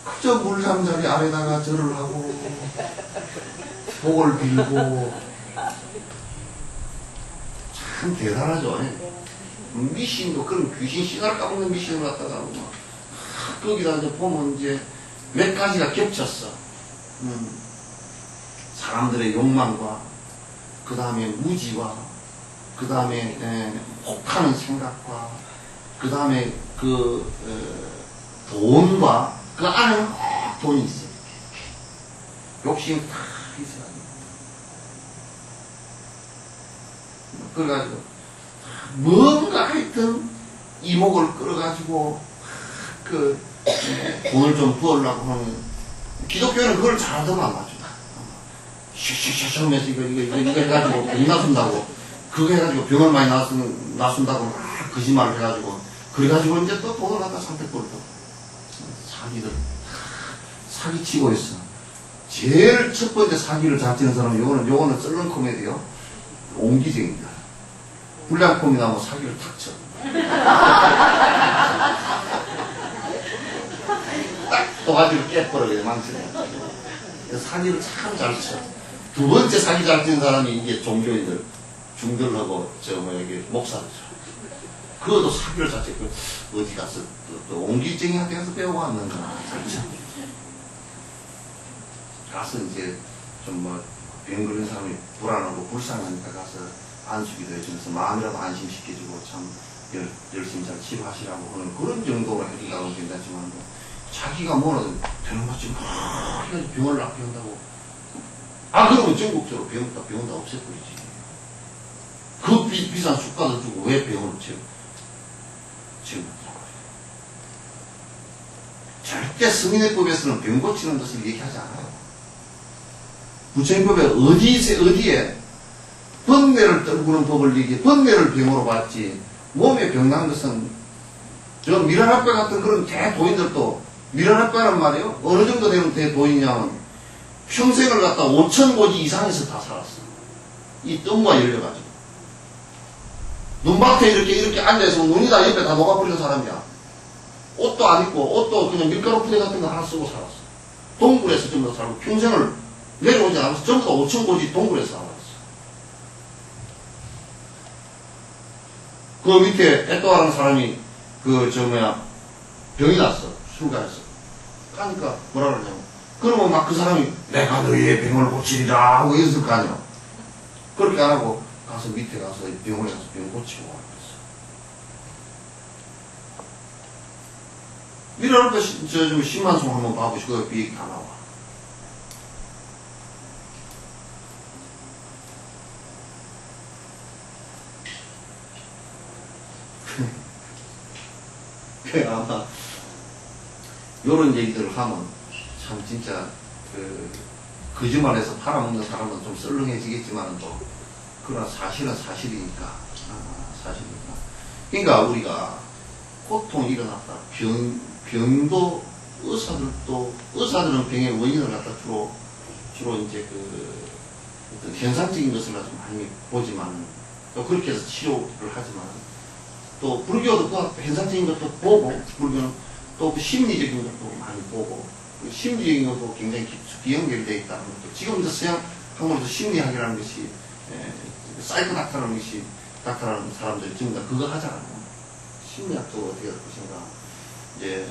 그저 물잠자리 아래다가 절을 하고 복을 빌고 참 대단하죠. 미신도 그런 귀신 신화를 까먹는 미신을 갖다가 막 거기다 이제 보면 이제 몇 가지가 겹쳤어. 사람들의 욕망과 그 다음에 무지와 그 다음에 혹하는 생각과 그 다음에 돈과 그 안에는 돈이 있어. 욕심이 다 있어요. 그래가지고 뭔가 하여튼 이목을 끌어가지고 돈을 좀 부으려고 하는. 기독교는 그걸 잘하더만 맞죠. 슉슉슉 하면서 이거 해가지고 병 나순다고, 그거 해가지고 병을 많이 나순다고 막 거짓말을 해가지고, 그래가지고 이제 또 돈을 갖다 선택벌을 또 사기치고 있어. 제일 첫 번째 사기를 잘 치는 사람은 요거는 썰렁 코미디요. 옹기쟁입니다. 불량 코미 나면 사기를 탁 쳐. 딱 도가지를 깨버려, 망치네. 사기를 참 잘 쳐. 두 번째 사기 잘 치는 사람이 이게 종교인들, 중들하고, 이게 목사들이죠. 그것도 사기를 잘 치고, 어디 가서, 또 옹기쟁이한테 가서 배워왔는가, 잘 쳐. 가서 이제, 병 걸린 사람이 불안하고 불쌍하니까 가서 안수기도 해주면서 마음이라도 안심시켜주고 참 열심히 잘 치료하시라고 하는 그런 정도로 해준다고 괜찮지만, 자기가 뭐라도 되는 것처럼 해가지고 병을 낫게 한다고. 그러면 전국적으로 병원 다 없애버리지. 그 비싼 수가도 주고 왜 병원을 지금 절대 승인의법에서는 병 고치는 것을 얘기하지 않아요. 부처님법에 어디에 번뇌를 떨구는 법을 이게 번뇌를 병으로 봤지 몸에 병난 것은 저 미라나빠 같은 그런 대도인들도 미라나빠란 말이에요. 어느 정도 되면 대도인이냐면 평생을 갖다 5,000고지 이상에서 다 살았어. 이 뜸과 열려가지고 눈밭에 이렇게 앉아있으면 눈이 다 옆에 다 녹아버리는 사람이야. 옷도 안 입고 옷도 그냥 밀가루 푸대 같은 거 하나 쓰고 살았어. 동굴에서 전부 다 살고 평생을 내려오지 않아서 전부 다 5,000고지 동굴에서 살았어. 그 밑에 에또하라는 사람이 병이 났어. 술가에서. 그러니까 뭐라 그러냐면 그러면 막 그 사람이 내가 너희의 병을 고치리라 하고 이랬을 거 아니야. 그렇게 안 하고 가서 밑에 가서 병원에 가서 병 고치고 와. 미라를 또 좀 심한송 한번 봐보시고 그 비행기 다 나와. 그 아마 요런 얘기들을 하면 참 진짜 거짓말해서 팔아먹는 사람은 좀 썰렁해지겠지만 또 그러나 사실은 사실이니까. 사실이니까. 그러니까 우리가 고통이 일어났다. 병도 의사들은 병의 원인을 갖다 주로 이제 어떤 현상적인 것을 아주 많이 보지만 또 그렇게 해서 치료를 하지만 또 불교도 그 현상적인 것도 보고 불교는 또 그 심리적인 것도 많이 보고 그 심리적인 것도 굉장히 깊이 연결되어 있다는 것도 지금 이제 서양 한국에서 심리학이라는 것이 사이코 닥터라는 것이 닥터라는 사람들이 전부 다 그거 하잖아요. 심리학도 어떻게 할 것인가. 이제,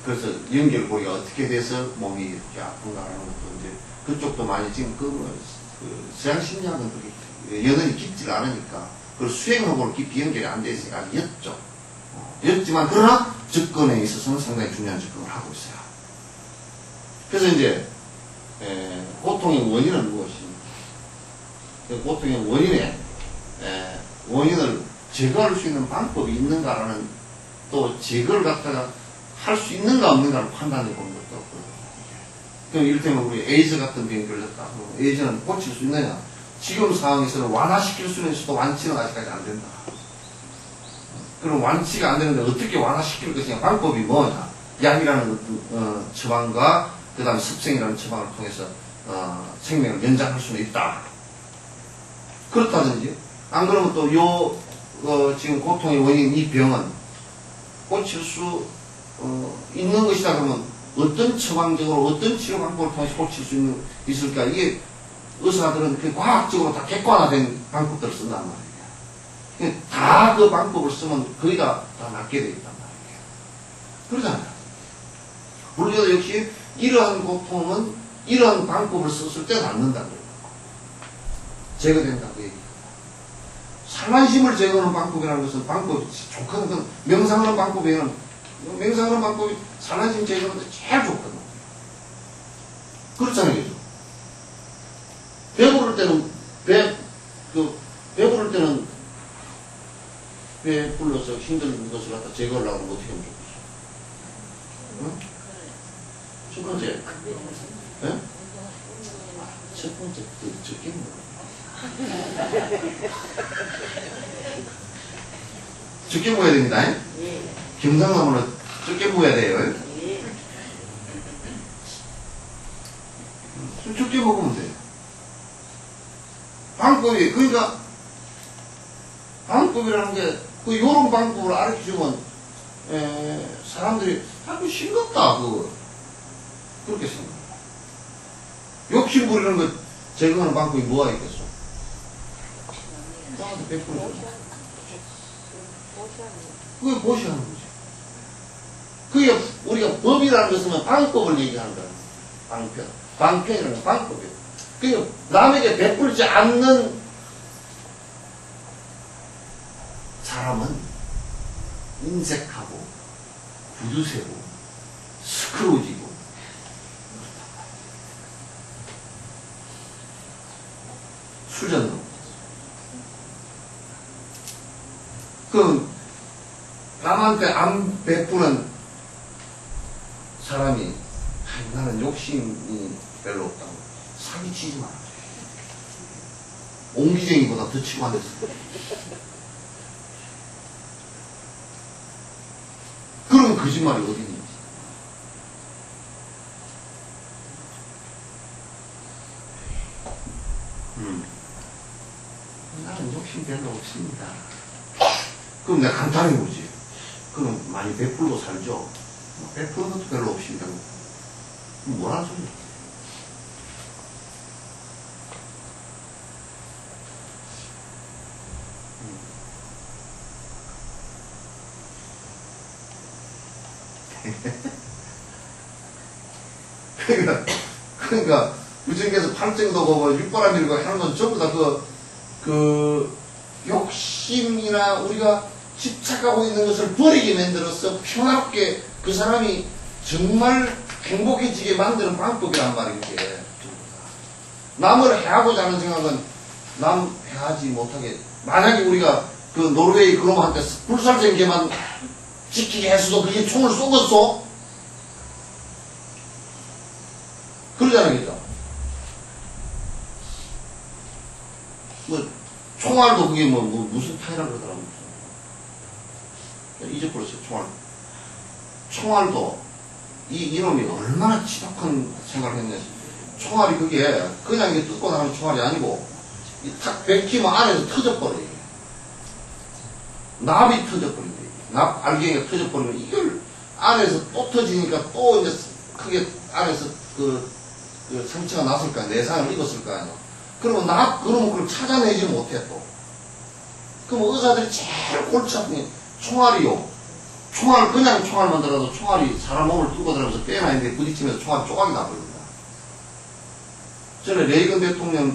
그래서 연결고리가 어떻게 돼서 몸이 이렇게 아픈가라는 것도 이제 그쪽도 많이 지금 서양 심리학은 그렇게 여전히 깊지 않으니까 그 수행하고는 깊이 연결이 안 돼 있으니까 였죠. 였지만 그러나 접근에 있어서는 상당히 중요한 접근을 하고 있어요. 그래서 이제, 고통의 원인은 무엇입니까? 고통의 원인을 제거할 수 있는 방법이 있는가라는 또 제거를 갖다가 할 수 있는가 없는가를 판단해 보는 것도 없고. 그럼 이를테면 우리 에이즈 같은 병이 걸렸다. 에이즈는 고칠 수 있느냐? 지금 상황에서는 완화시킬 수는 있어도 완치는 아직까지 안 된다. 그럼 완치가 안 되는데 어떻게 완화시킬 것이냐? 방법이 뭐냐? 약이라는 처방과 그 다음에 습생이라는 처방을 통해서 생명을 연장할 수는 있다. 그렇다든지 안 그러면 또 지금 고통의 원인 이 병은 고칠 수 있는 것이다 그러면 어떤 처방적으로 어떤 치료 방법을 통해서 고칠 수 있을까? 이게 의사들은 그 과학적으로 다 객관화된 방법들을 쓴단 말이에요. 다 그 방법을 쓰면 거의 다 낫게 되어 있단 말이에요. 그러잖아요. 불교도 역시 이러한 고통은 이러한 방법을 썼을 때 낫는다는 거예요. 제거된다고 얘기해요. 산란심을 제거하는 방법이라는 것은 방법이 좋거든. 명상하는 방법에는 명상하는 방법이 산란심 제거하는 데 제일 좋거든. 그렇잖아요. 그죠? 배부를 때는 배부를 때는 배 불러서 힘든 것을 갖다 제거하려고 하면 어떻게 하면 좋겠어? 응? 첫 번째. 네? 첫 번째, 적게 적게 먹어야 됩니다. 예. 경상나무는 적게 먹어야 돼요. 예. 적게 먹으면 돼요. 방법이, 그러니까, 방법이라는 게, 요런 방법을 알려주면, 사람들이, 아주 싱겁다, 그렇게 생각해요. 욕심 부리는 것 제거하는 방법이 뭐가 있겠어? 나한테 100% 줘. 그게 무엇이하는 거지? 그게 우리가 법이라는 것은 방법을 얘기하는 거야. 방편. 방편이라는 방법이에요. 그러니까 남에게 베풀지 않는 사람은 인색하고 구두쇠고 스크루지고 수전도. 그 남한테 안 베푸는 사람이 나는 욕심이 별로 없다고 사기치지 마라. 옹기쟁이보다 더 치고 앉았어. 그럼 거짓말이 어디 있는지. 나는 욕심 별로 없습니다. 그럼 내가 간단히 보지. 그럼 많이 베풀고 살죠. 베푸는 것도 별로 없습니다. 뭐라는 소리야. 그러니까 부처님께서 팔정도 보고 육바람일고 하는 건 전부 다 그 욕심이나 우리가 집착하고 있는 것을 버리게 만들어서 평화롭게 그 사람이 정말 행복해지게 만드는 방법이란 말이에요. 이게. 남을 해하고자 하는 생각은 남 해하지 못하게. 만약에 우리가 그 노르웨이 그놈한테 불살생계만 지키게 했어도 그게 총을 쏘겠어? 그러잖아요, 그죠? 총알도 그게 무슨 파이라 그러더라고요. 잊어버렸어요, 총알. 총알도 이놈이 얼마나 지독한 생각을 했냐. 총알이 그게 그냥 이게 뜯고 나가는 총알이 아니고 탁 베끼면 안에서 터져버려요. 납이 터져버린다. 납 알갱이가 터져버리면 이걸 안에서 또 터지니까 또 이제 크게 안에서 그 상처가 났을 거 아니야. 내상을 입었을 거 아니야. 그러면 그러면 그걸 찾아내지 못해 또. 그럼 의사들이 제일 골치 아픈 게 총알이요. 그냥 총알 만들어도 총알이 사람 몸을 뚫고 들어가면서 빼놔있는데 부딪히면서 총알이 쪼각이 나버립니다. 전에 레이건 대통령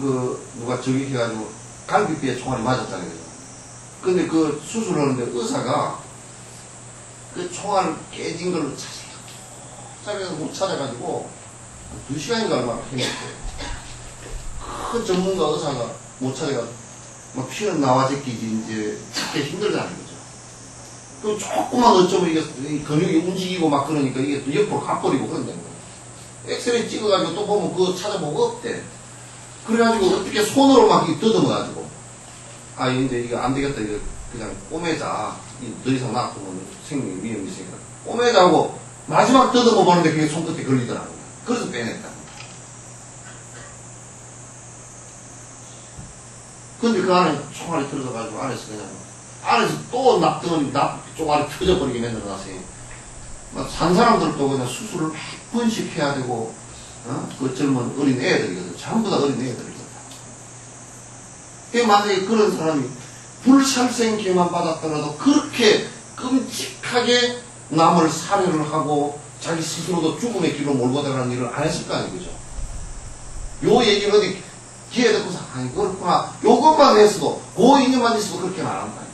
누가 저격해가지고 갈비뼈에 총알이 맞았잖아요. 그죠? 근데 그 수술하는데 의사가 그 총알 깨진 걸로 자기가 못 찾아가지고 2시간인가 얼마나 힘들었어요. 큰 전문가 의사가 못 찾아가지고 막 피는 나와제끼지 이제 찾기 힘들다는 거죠. 그 조금만 어쩌면 이게 근육이 움직이고 막 그러니까 이게 또 옆으로 가버리고 그런다는 거예요. 엑스레이 찍어가지고 또 보면 그거 찾아보고 없대. 그래가지고 어떻게 손으로 막 더듬어가지고 이제 이거 안 되겠다. 이거 그냥 꼬매자. 더 이상 놔두면 생명이 위험이 있으니까 꼬매자 하고 마지막 더듬어 보는데 그게 손끝에 걸리더라고요. 그래서 빼냈다. 근데 그 안에 총알이 들어가가지고 안에서 또 납덩어리, 쪼가리 터져버리게 만들어놨어요. 산 사람들도 그냥 수술을 몇 번씩 해야 되고, 그 젊은 어린 애들이거든. 전부 다 어린 애들이거든. 만약에 그런 사람이 불살생계만 받았더라도 그렇게 끔찍하게 남을 살해를 하고 자기 스스로도 죽음의 길로 몰고 들어가는 일을 안 했을 거 아니에요. 그죠? 요 얘기를 어디 기회 듣고서 그렇구나. 요것만 했어도 그 인연만 있어도 그렇게는 안 한다니까.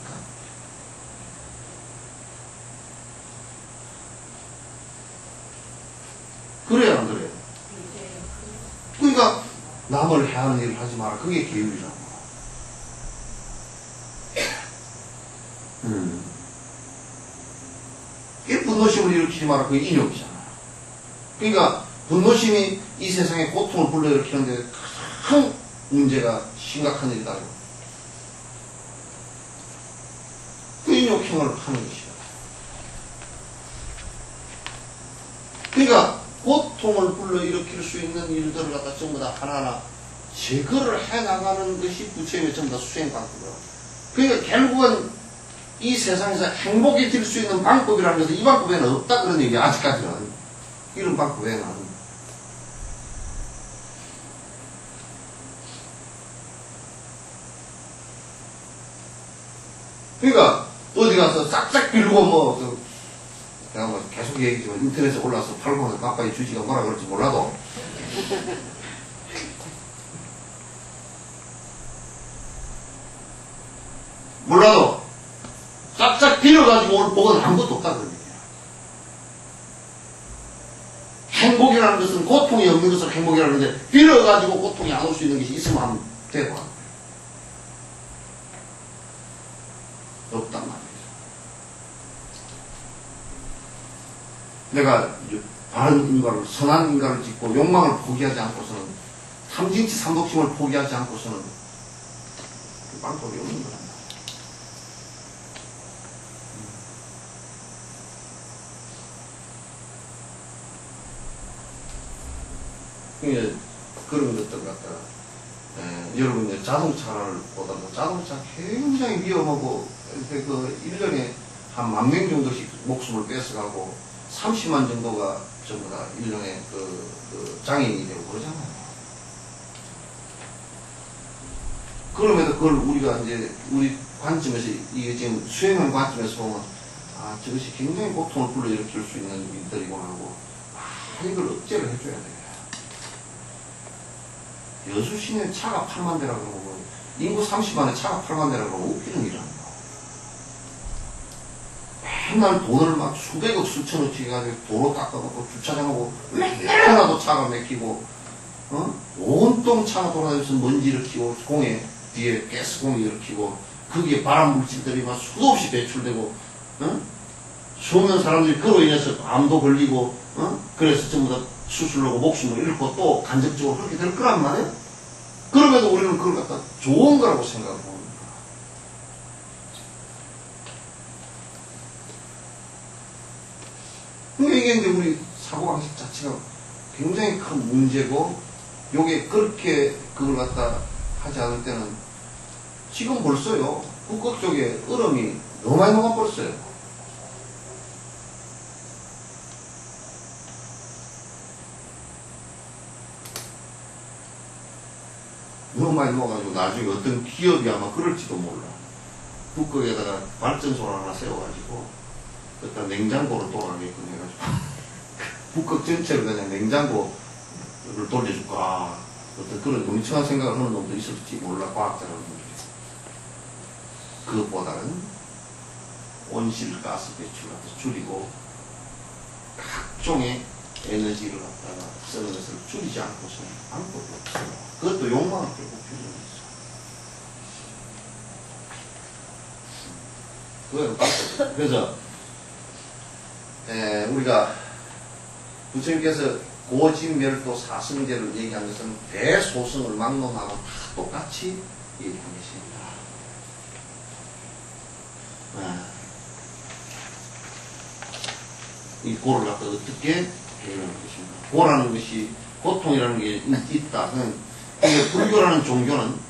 그래요, 안 그래요? 그러니까 남을 해하는 일을 하지 마라. 그게 계율이라고. 이 분노심을 일으키지 마라. 그게 인욕이잖아. 그러니까 분노심이 이 세상에 고통을 불러일으키는데 큰 문제가 심각한 일이다. 그 인욕형을 하는 것이다. 그러니까 고통을 불러일으킬 수 있는 일들을 갖다 전부 다 하나하나 제거를 해나가는 것이 부처님의 전부 다 수행방법이라고. 그러니까 결국은 이 세상에서 행복이 될 수 있는 방법이라는 것은 이 방법에는 없다 그런 얘기야. 아직까지는. 이런 방법에는. 그러니까 어디 가서 싹싹 빌고 내가 계속 얘기했지만 인터넷에 올라서 팔고서 가까이 주지가 뭐라 그럴지 몰라도 싹싹 빌어가지고 올 복은 아무것도 없다 그런 얘기야. 행복이라는 것은 고통이 없는 것을 행복이라는데 빌어가지고 고통이 안 올 수 있는 것이 있으면 하면 되고 없단 말이에요. 내가 바른 인간을, 선한 인간을 짓고 욕망을 포기하지 않고서는 탐진치 삼독심을 포기하지 않고서는 방법이 없는 거란 말이야. 그런 것들 갖다가 여러분 이제 자동차를 보다도 자동차 굉장히 위험하고 그 1년에 한 10,000명 정도씩 목숨을 뺏어가고 30만 정도가 전부 다 1년에 그 장애인이 되고 그러잖아요. 그럼에도 그걸 우리가 이제 우리 관점에서 이게 지금 수행하는 관점에서 보면 아 저것이 굉장히 고통을 불러일으킬 수 있는 일들이구나 하고 이걸 억제를 해줘야 돼요. 여수시내 차가 8만 대라고 그러고 인구 30만에 차가 8만 대라고 그러고 웃기는 일이랍니다. 맨날 돈을 막 수백억 수천억씩 해가지고 도로 깎아놓고 주차장하고 맨날 하나도 차가 막히고 온통 차가 돌아다니면서 먼지 일으키고 공해 뒤에 가스공이 일으키고 거기에 발암 물질들이 막 수도 없이 배출되고 수많은 사람들이 그로 인해서 암도 걸리고 그래서 전부 다 수술하고 목숨을 잃고 또 간접적으로 그렇게 될 거란 말이에요. 그럼에도 우리는 그걸 갖다 좋은 거라고 생각을 합니다. 근데 이게 이제 우리 사고방식 자체가 굉장히 큰 문제고 요게 그렇게 그걸 갖다 하지 않을 때는 지금 벌써요 북극 쪽에 얼음이 너무 많이 녹아버렸어요. 너무 많이 녹아가지고 나중에 어떤 기업이 아마 그럴지도 몰라. 북극에다가 발전소를 하나 세워가지고 일단 냉장고를 돌아가게끔 해가지고 북극 전체를 그냥 냉장고를 돌려줄까 어떤 그런 멍청한 생각을 하는 놈도 있을지 몰라. 과학자라는 그것보다는 온실가스 배출을 줄이고 각종의 에너지를 갖다가 쓰는 것을 줄이지 않고서는 방법이 없어요. 그것도 욕망을 결국 필요는 있어. 그래서 우리가 부처님께서 고진멸도 사성제를 얘기한 것은 대소성을 막론하고 다 똑같이 얘기한 것입니다. 이 고를 갖다 어떻게 해결하는 것입니다. 고라는 것이 고통이라는 게 있다. 이게 불교라는 종교는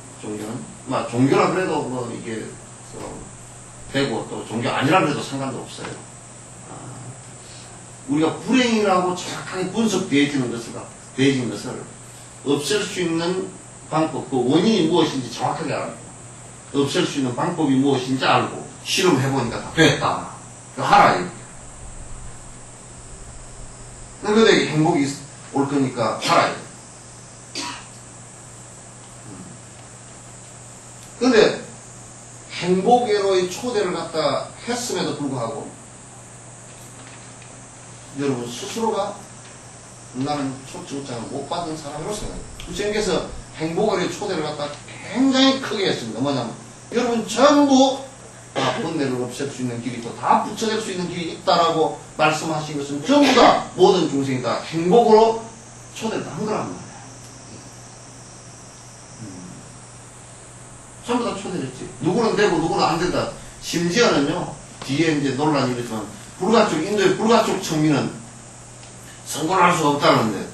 종교라 그래도 뭐 이게 되고 또 종교 아니라 그래도 상관도 없어요. 우리가 불행이라고 정확하게 분석되어지는 것을 없앨 수 있는 방법, 그 원인이 무엇인지 정확하게 알아요. 없앨 수 있는 방법이 무엇인지 알고 실험해보니까 다 됐다. 하라 이렇게. 너희들에게 행복이 올 거니까 하라 이렇게. 근데 행복으로의 초대를 갖다 했음에도 불구하고 여러분 스스로가 나는 초청장을 못 받은 사람이라고 생각해요. 부처님께서 행복으로의 초대를 갖다 굉장히 크게 했습니다. 뭐냐면 여러분 전부 다 번뇌를 없앨 수 있는 길이 있고 다 부처될 수 있는 길이 있다라고 말씀하신 것은 전부 다 모든 중생이 다 행복으로 초대를 한 거란 말이에요. 전부 다 초대했지. 누구는 되고 누구는 안 된다. 심지어는요, 뒤에 이제 논란이 있지만, 불가촉, 인도의 불가촉 청민은 선고를 할 수가 없다는데,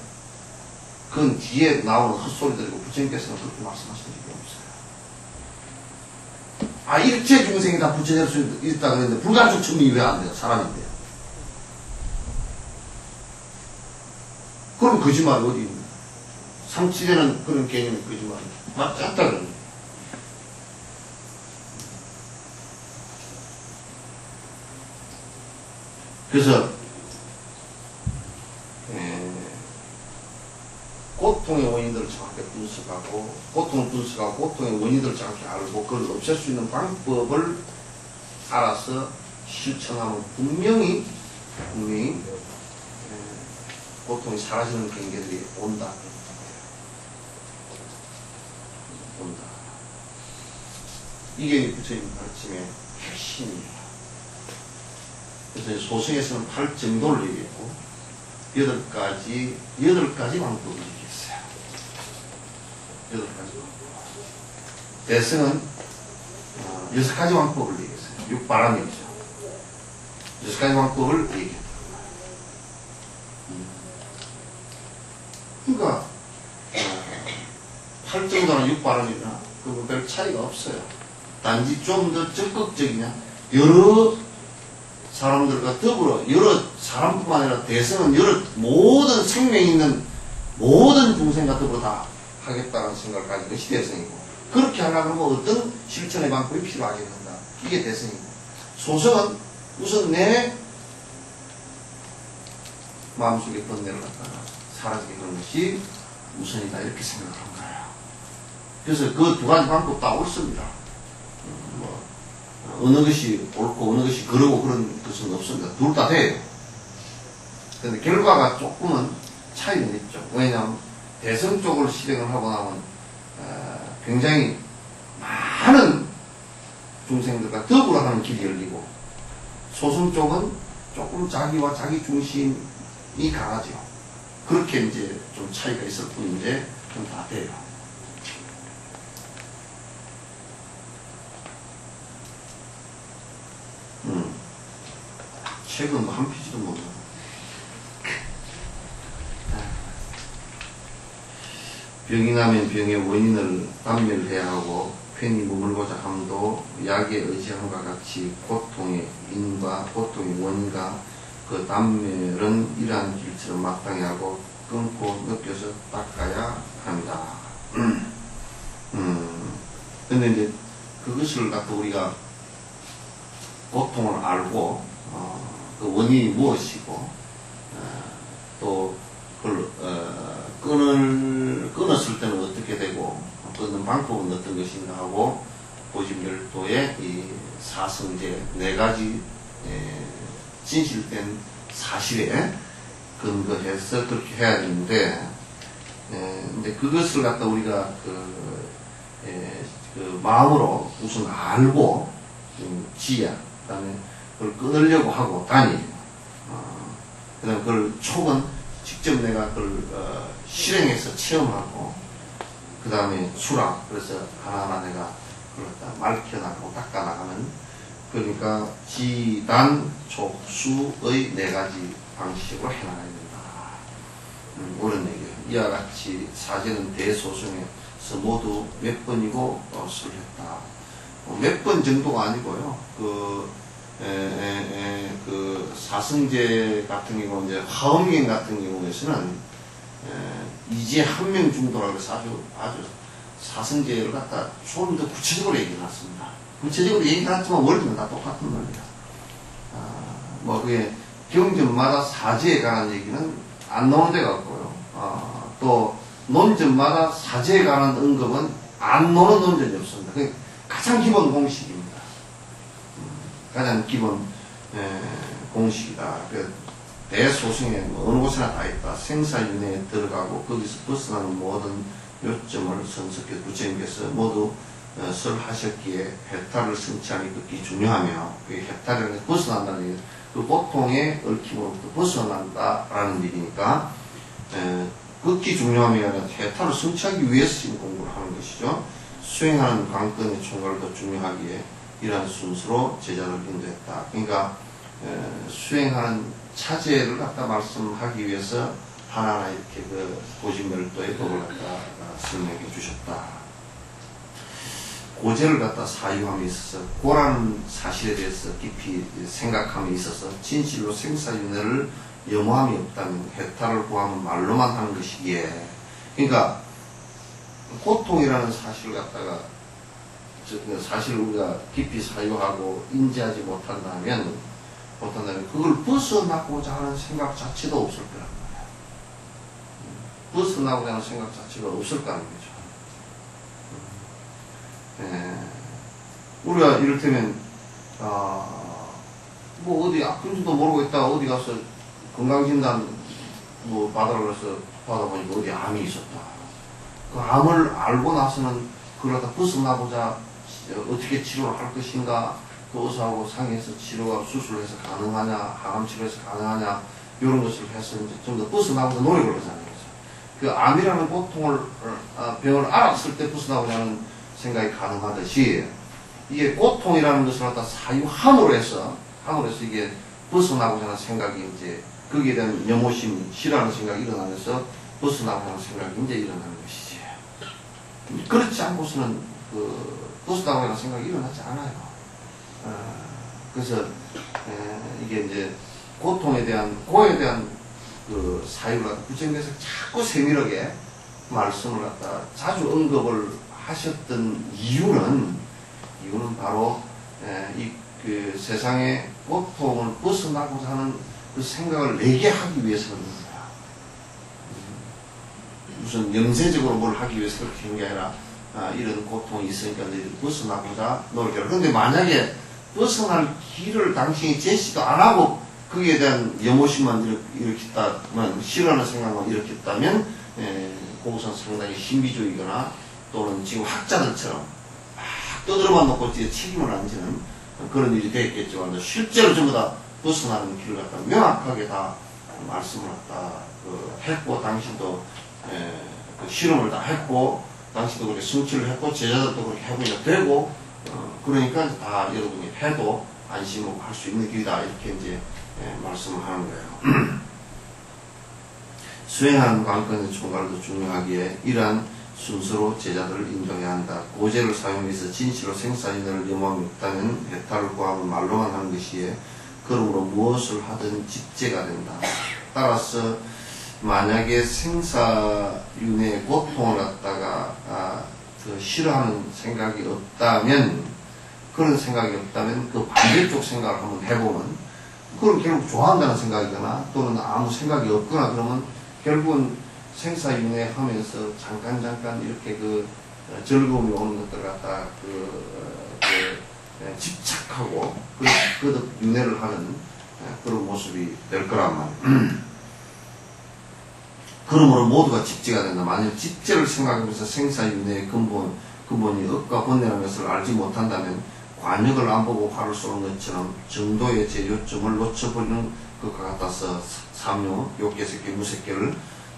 그건 뒤에 나오는 헛소리들이고, 부처님께서는 그렇게 말씀하신 적이 없어요. 일체 중생이 다 부처될 수 있다 그랬는데, 불가촉 청민이 왜 안 돼요? 사람인데요. 그럼 거짓말이 어디 있는 거예요? 상치되는 그런 개념이 거짓말이 맞지 않다 그러는 거예요. 그래서 고통의 원인들을 정확히 분석하고 고통을 분석하고 고통의 원인들을 정확히 알고 그걸 없앨 수 있는 방법을 알아서 실천하면 분명히 고통이 사라지는 경계들이 온다. 온다. 이게 부처님 가르침의 핵심이에요. 그래서 소승에서는 8정도를 얘기했고 8가지 방법을 얘기했어요. 8가지 방법. 대승은 6가지 방법을 얘기했어요. 6바람이죠. 6가지 방법을 얘기했다. 그러니까 8정도나 6바람이나 그거 별 차이가 없어요. 단지 좀 더 적극적이냐, 여러 사람들과 더불어, 여러 사람뿐만 아니라 대성은 여러 모든 생명 있는 모든 중생과 더불어 다 하겠다는 생각을 가진 것이 대성이고, 그렇게 하려면 어떤 실천의 방법이 필요하게 된다. 이게 대성이고, 소성은 우선 내 마음속에 번뇌를 갖다가 사라지게 하는 것이 우선이다. 이렇게 생각하는 거예요. 그래서 그 두 가지 방법 다 옳습니다. 어느 것이 옳고 어느 것이 그러고 그런 것은 없습니다. 둘 다 돼요. 근데 결과가 조금은 차이는 있죠. 왜냐하면 대성 쪽을 실행을 하고 나면 굉장히 많은 중생들과 더불어 하는 길이 열리고, 소성 쪽은 조금 자기와 자기 중심이 강하죠. 그렇게 이제 좀 차이가 있을 뿐인데 좀 다 돼요. 책은 한 페이지도 못 읽어. 병이 나면 병의 원인을 단멸해야 하고, 편히 머물고자 함도 약에 의지함과 같이 고통의 인과 고통의 원인과 그 단멸은 이러한 길처럼 마땅히 하고 끊고 느껴서 닦아야 합니다. 근데 이제 그것을 갖고 우리가 고통을 알고 그 원인이 무엇이고 또 그걸 끊었을 때는 어떻게 되고 끊는 방법은 어떤 것인가 하고 고집열도의 이 사성제 네 가지 진실된 사실에 근거해서 그렇게 해야 되는데, 근데 그것을 갖다 우리가 그 마음으로 우선 알고 지야, 그다음에 그걸 끊으려고 하고 다니고, 그다음에 그걸 촉은 직접 내가 그걸 실행해서 체험하고, 그 다음에 수락, 그래서 하나하나 내가 그걸 갖다 말켜나가고 닦아나가는, 그러니까 지단, 촉, 수의 네 가지 방식으로 해나가야 된다. 옳은 얘기예요. 이와 같이 사제는 대소승에서 모두 몇 번이고 설했다. 몇 번 정도가 아니고요. 그 사승제 같은 경우, 이제 화엄경 같은 경우에서는 이제 한 명 정도라고 해서 아주 사승제를 갖다 좀 더 구체적으로 얘기해놨습니다. 구체적으로 얘기해놨지만 원리는 다 똑같은 원리야. 뭐 그게 경전마다 사제에 관한 얘기는 안 나오는 데가 없고요. 또 논전마다 사제에 관한 언급은 안 나오는 논전이 없습니다. 그게 가장 기본 공식입니다. 가장 기본 공식이다. 대소승에 어느 곳에나 다 있다. 생사윤회에 들어가고 거기서 벗어나는 모든 요점을 선석해 부처님께서 모두 설하셨기에 해탈을 성취하기 극히 중요하며, 그 해탈을 벗어난다는 그 고통의 얽힘으로부터 벗어난다라는 얘기니까 극히 중요하며 해탈을 성취하기 위해서 지금 공부를 하는 것이죠. 수행하는 관건의 총괄을 더 중요하기에 이러한 순서로 제자를 인도했다. 그러니까 수행하는 차제를 갖다 말씀하기 위해서 하나하나 이렇게 그 고집멸도의 법을 갖다 설명해 주셨다. 고제를 갖다 사유함에 있어서 고라는 사실에 대해서 깊이 생각함에 있어서 진실로 생사윤회를 염호함이 없다면 해탈을 구하면 말로만 하는 것이기에, 그러니까 고통이라는 사실을 갖다가 사실 우리가 깊이 사유하고 인지하지 못한다면 그걸 벗어나고자 하는 생각 자체도 없을 거란 말이야. 벗어나고자 하는 생각 자체가 없을 거라는 거죠. 우리가 이를테면 뭐 어디 아픈지도 모르고 있다가 어디 가서 건강진단 뭐 받으러 가서 받아보니까 어디 암이 있었다. 그 암을 알고 나서는 그걸 갖다 벗어나고자 어떻게 치료를 할 것인가, 그 의사하고 상의해서 치료가 수술해서 가능하냐, 항암 치료해서 가능하냐, 이런 것을 해서 이제 좀 더 벗어나고자 노력을 하잖아요. 그 암이라는 고통을 병을 알았을 때 벗어나고자 하는 생각이 가능하듯이 이게 고통이라는 것을 갖다 사유함으로 해서 이게 벗어나고자 하는 생각이 이제 거기에 대한 염호심, 싫어하는 생각이 일어나면서 벗어나고자 하는 생각이 이제 일어나는 것이지. 그렇지 않고서는 벗어나고자 하는 생각이 일어나지 않아요. 그래서 이게 이제 고통에 대한 고에 대한 그 사유를 갖다 부처님께서 자꾸 세밀하게 말씀을 갖다 자주 언급을 하셨던 이유는 바로 그 세상의 고통을 벗어나고자 하는 그 생각을 내게 하기 위해서 그런 거야. 무슨 영세적으로 뭘 하기 위해서 그렇게 하는 게 아니라 이런 고통이 있으니까 너희들 벗어나고자 노력해라. 그런데 만약에 벗어날 길을 당신이 제시도 안 하고 거기에 대한 염호심만 일으켰다면, 싫어하는 생각만 일으켰다면 그것은 상당히 신비주의거나 또는 지금 학자들처럼 막 떠들어만 놓고 이제 책임을 안 지는 그런 일이 되겠지만, 실제로 전부 다 벗어나는 길을 갖다 명확하게 다 말씀을 갖다 했고, 당신도 그 실험을 다 했고, 당신도 그렇게 성취를 했고, 제자들도 그렇게 해보니까 되고, 그러니까 다 여러분이 해도 안심하고 할 수 있는 길이다, 이렇게 이제 말씀을 하는 거예요. 수행하는 관건의 총괄도 중요하기에 이러한 순서로 제자들을 인도해야 한다. 고제를 사용해서 진실로 생사인을 염함이 없다면 해탈을 구하면 말로만 하는 것이에 그러므로 무엇을 하든 집제가 된다. 따라서 만약에 생사윤회의 고통을 갖다가 싫어하는 생각이 없다면, 그런 생각이 없다면 그 반대쪽 생각을 한번 해보면, 그건 결국 좋아한다는 생각이거나 또는 아무 생각이 없거나 그러면 결국은 생사윤회 하면서 잠깐 이렇게 그 즐거움이 오는 것들 갖다 집착하고 그 윤회를 하는 그런 모습이 될 거란 말이에요. 그러므로 모두가 집제가 된다. 만약 집제를 생각하면서 생사윤회의 근본이 억과 번뇌라는 것을 알지 못한다면 관역을 안 보고 화를 쏘는 것처럼 정도의 제 요점을 놓쳐버리는 것과 같아서 삼요, 욕계색계, 무색계를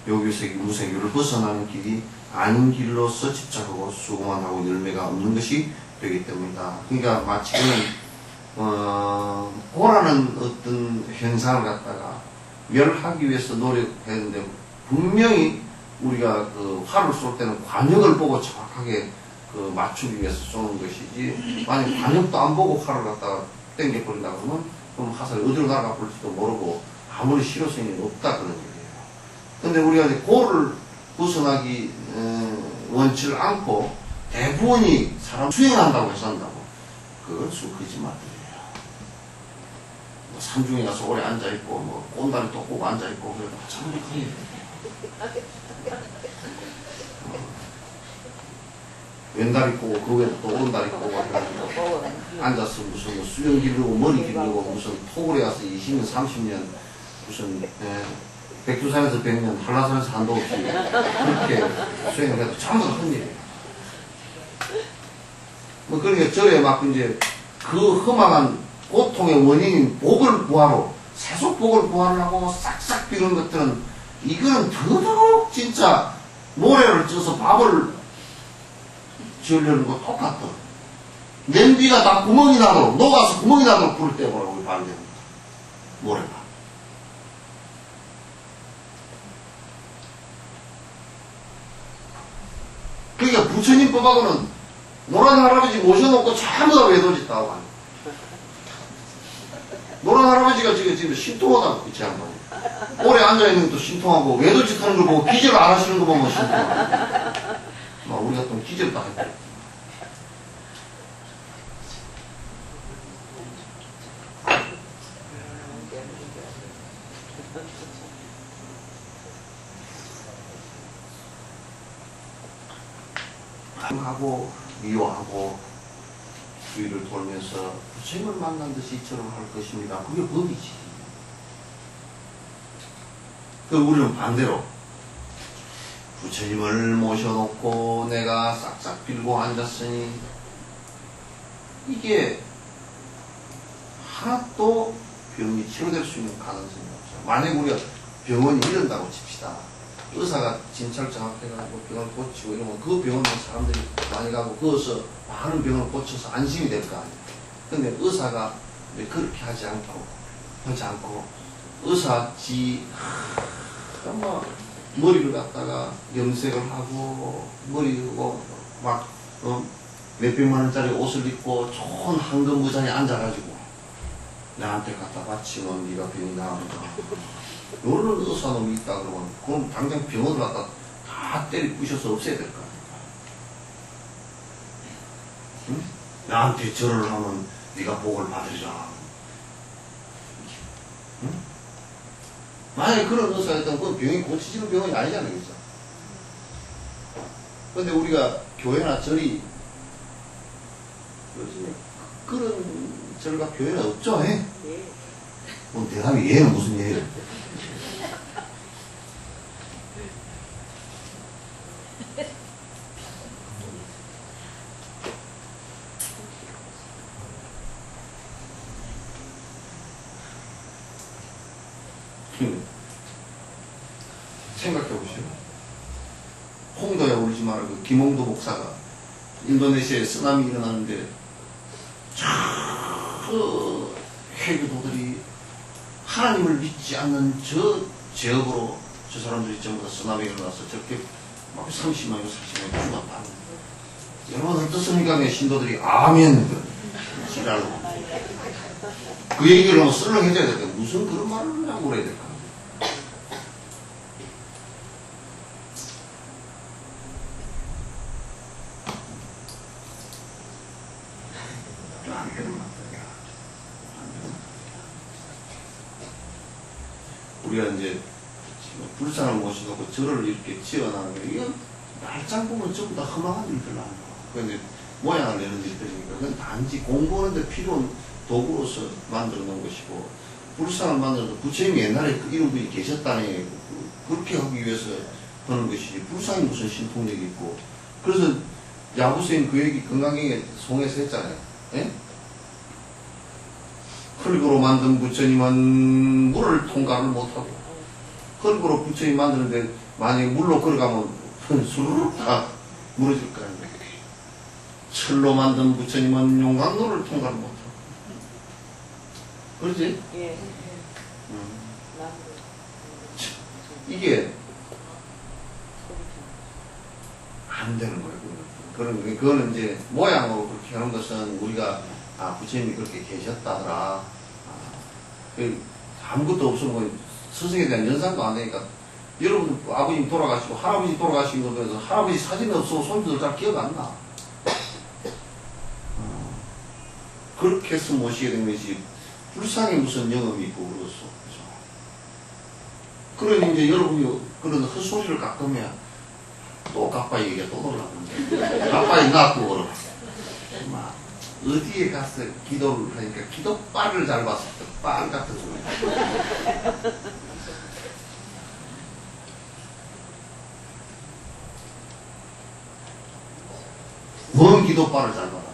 요교색이, 무색교를 벗어나는 길이 아닌 길로서 집착하고 수고만 하고 열매가 없는 것이 되기 때문이다. 그러니까 마치 고라는 어떤 현상을 갖다가 멸하기 위해서 노력했는데, 분명히 우리가 그 화를 쏠 때는 관역을 보고 정확하게 그 맞추기 위해서 쏘는 것이지, 만약 관역도 안 보고 화를 갖다가 땡겨버린다 그러면 그럼 화살이 어디로 나가 볼지도 모르고 아무리 실효성이 없다 그런 얘기예요. 근데 우리가 이제 고를 벗어나기 원치를 않고 대부분이 사람 수행한다고 해서 한다고, 그건 거짓말들이에요. 뭐 산중에 가서 오래 앉아있고 뭐 꼰다리 또 꼭 앉아있고 그래도 참 그렇게 왼다리 꼬고 그 위에 또 오른다리 꼬고 해가지고 앉아서 무슨 수영 기르고 머리 기르고 무슨 토굴에 가서 20년 30년 무슨 백두산에서 100년 한라산에서 한도 없이 그렇게 수행을 해도 전부 다 헛일이에요. 뭐 그러니까 저에 막 이제 그 험악한 고통의 원인인 복을 구하러 세속 복을 구하려고 싹싹 비는 것들은, 이거는 더더욱 진짜 모래를 쪄서 밥을 지으려는 거 똑같아. 냄비가 다 구멍이 나도록, 녹아서 구멍이 나도록 불을 떼보라고 반대는 거야. 모래가. 그러니까 부처님 법하고는 노란 할아버지 모셔놓고 전부 다 외도짓 따고 하는 거야. 노란 할아버지가 지금 신통하다고, 그치, 한 번. 오래 앉아있는 것도 신통하고, 외도짓 하는 걸 보고 기절 안 하시는 거 보면 신통하고. 우리가 또 기절 다 했고. 하고 미워하고 주위를 돌면서 부처님을 만난 듯이 이처럼 할 것입니다. 그게 법이지. 우리는 반대로 부처님을 모셔놓고 내가 싹싹 빌고 앉았으니 이게 하나도 병이 치료될 수 있는 가능성이 없어요. 만약 우리가 병원이 이런다고 칩시다. 의사가 진찰 장악해가지고 병을 고치고 이러면 그 병원에 사람들이 많이 가고 거기서 많은 병을 고쳐서 안심이 될 거 아니에요. 근데 의사가 그렇게 하지 않고 의사 뭐 머리를 갖다가 염색을 하고 머리고 막 몇백만 원짜리 옷을 입고 좋은 황금 의자에 앉아가지고 나한테 갖다 바치면 네가 병이 나은다. 요런 의사놈이 있다 그러면 그럼 당장 병원을 갖다 다 때리 부셔서 없애야 될 거 아닙니까? 응? 나한테 절을 하면 네가 복을 받으리라. 응? 만약에 그런 의사가 있다면 그건 병이 고치지는 병원이 아니잖아요. 그죠? 근데 우리가 교회나 절이 요즘에 그런 절과 교회는 없죠? 예? 예. 그럼 대답이 얘는 무슨 얘예요? 생각해 보시오. 홍도에 울지 말고 그 김홍도 목사가 인도네시아에 쓰나미 일어나는데 그 해교도들이 하나님을 믿지 않는 저 지역으로 저 사람들이 전부 다 쓰나미가 일어나서 저렇게 막 30만, 40만 죽었다. 여러분 어떻습니까? 내 신도들이 아멘 지랄로 그 얘기를 뭐 썰렁해져야 될까? 무슨 그런 말을 하고 그래야 될까? 안 되는 말이야. 우리가 이제 불상을 모시고 절을 이렇게 지어나는 게 이건 말짱 보면 전부 다 험한 일들 아니야. 그 이제 모양을 내는 일들이니까 그건 단지 공부하는데 필요한 도구로서 만들어 놓은 것이고 불상을 만들어도 부처님이 옛날에 이런 분이 계셨다니 그렇게 하기 위해서 하는 것이지 불상이 무슨 신통력이 있고 그래서 야구스님 그 얘기 건강하게 송에서 했잖아요. 예? 흙으로 만든 부처님은 물을 통과를 못하고 흙으로 부처님 만드는데 만약에 물로 걸어가면 수르륵 다 무너질 거 아닙니까? 철로 만든 부처님은 용광로를 통과를 못하고 그렇지? 예. 이게 안 되는 거예요. 그거는 이제 모양으로 그렇게 하는 것은 우리가 부처님이 그렇게 계셨다더라. 아무것도 없으면 스승에 대한 연상도 안 되니까 여러분 아버님 돌아가시고 할아버지 돌아가신 거에 대해서 할아버지 사진이 없어 손주들 잘 기억 안 나. 그렇게 해서 모시게 된 것이 불상에 무슨 영업이 있고 그렇소. 그러니 이제 여러분이 그런 헛소리를 가끔 해야 또 가빠이 얘기가 또 놀라는데 가빠이 놔두고 그러 막 어디에 가서 기도를 하니까 기도빨을 잘 봤을 때 빨 같은 소리. 뭔 기도빨을 잘 받았다.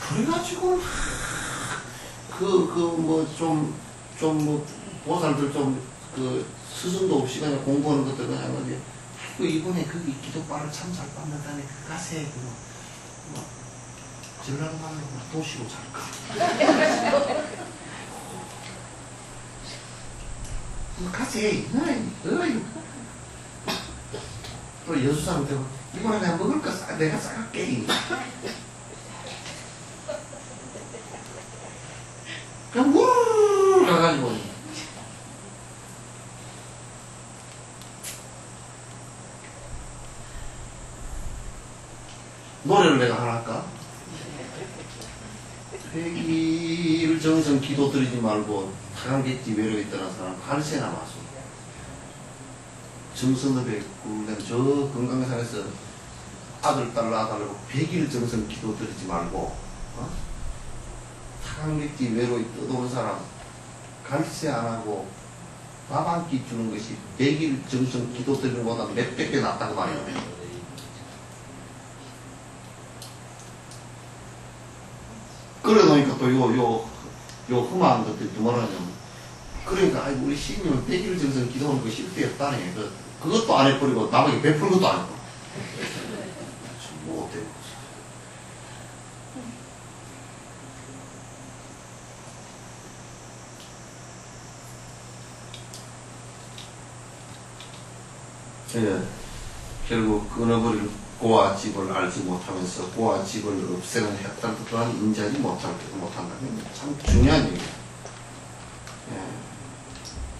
그래가지고 보살들 스승도 없이 그냥 공부하는 것들 그냥 어디 이번에 거기 기도빨을 참 잘 받는다니 그 가세 전라도말로 도시로 살까 가세 또 여수사람 되고 이번에 내가 먹을 거 내가 싸갈게 그냥 울 가가지고 노래를 내가 하나 할까? 회기를 정성 기도 드리지 말고 타강객지 외로에 떠난 사람 갈새나 마소 정성도 뵙고 저 건강산에서 아들 딸 낳아달라고 100일 정성 기도 드리지 말고 타강객지 외로에 떠도는 사람 갈새 안 하고 밥 한 끼 주는 것이 100일 정성 기도 드리는 것보다 몇백 배 낫다고 말이에요. 또 요 험한 것들이 또 뭐라냐면, 그러니까, 아이고, 우리 시인님은 100일 정성 기도하는 거 실패였다네. 그것도 안 해버리고, 나머지 베푸는 것도 안 해버리고. 참 못해. 예, 결국 끊어버릴 고와 집을 알지 못하면서 고와 집을 없애는 해탈 또한 인지하지 못한다. 참 중요한 얘기예요. 예,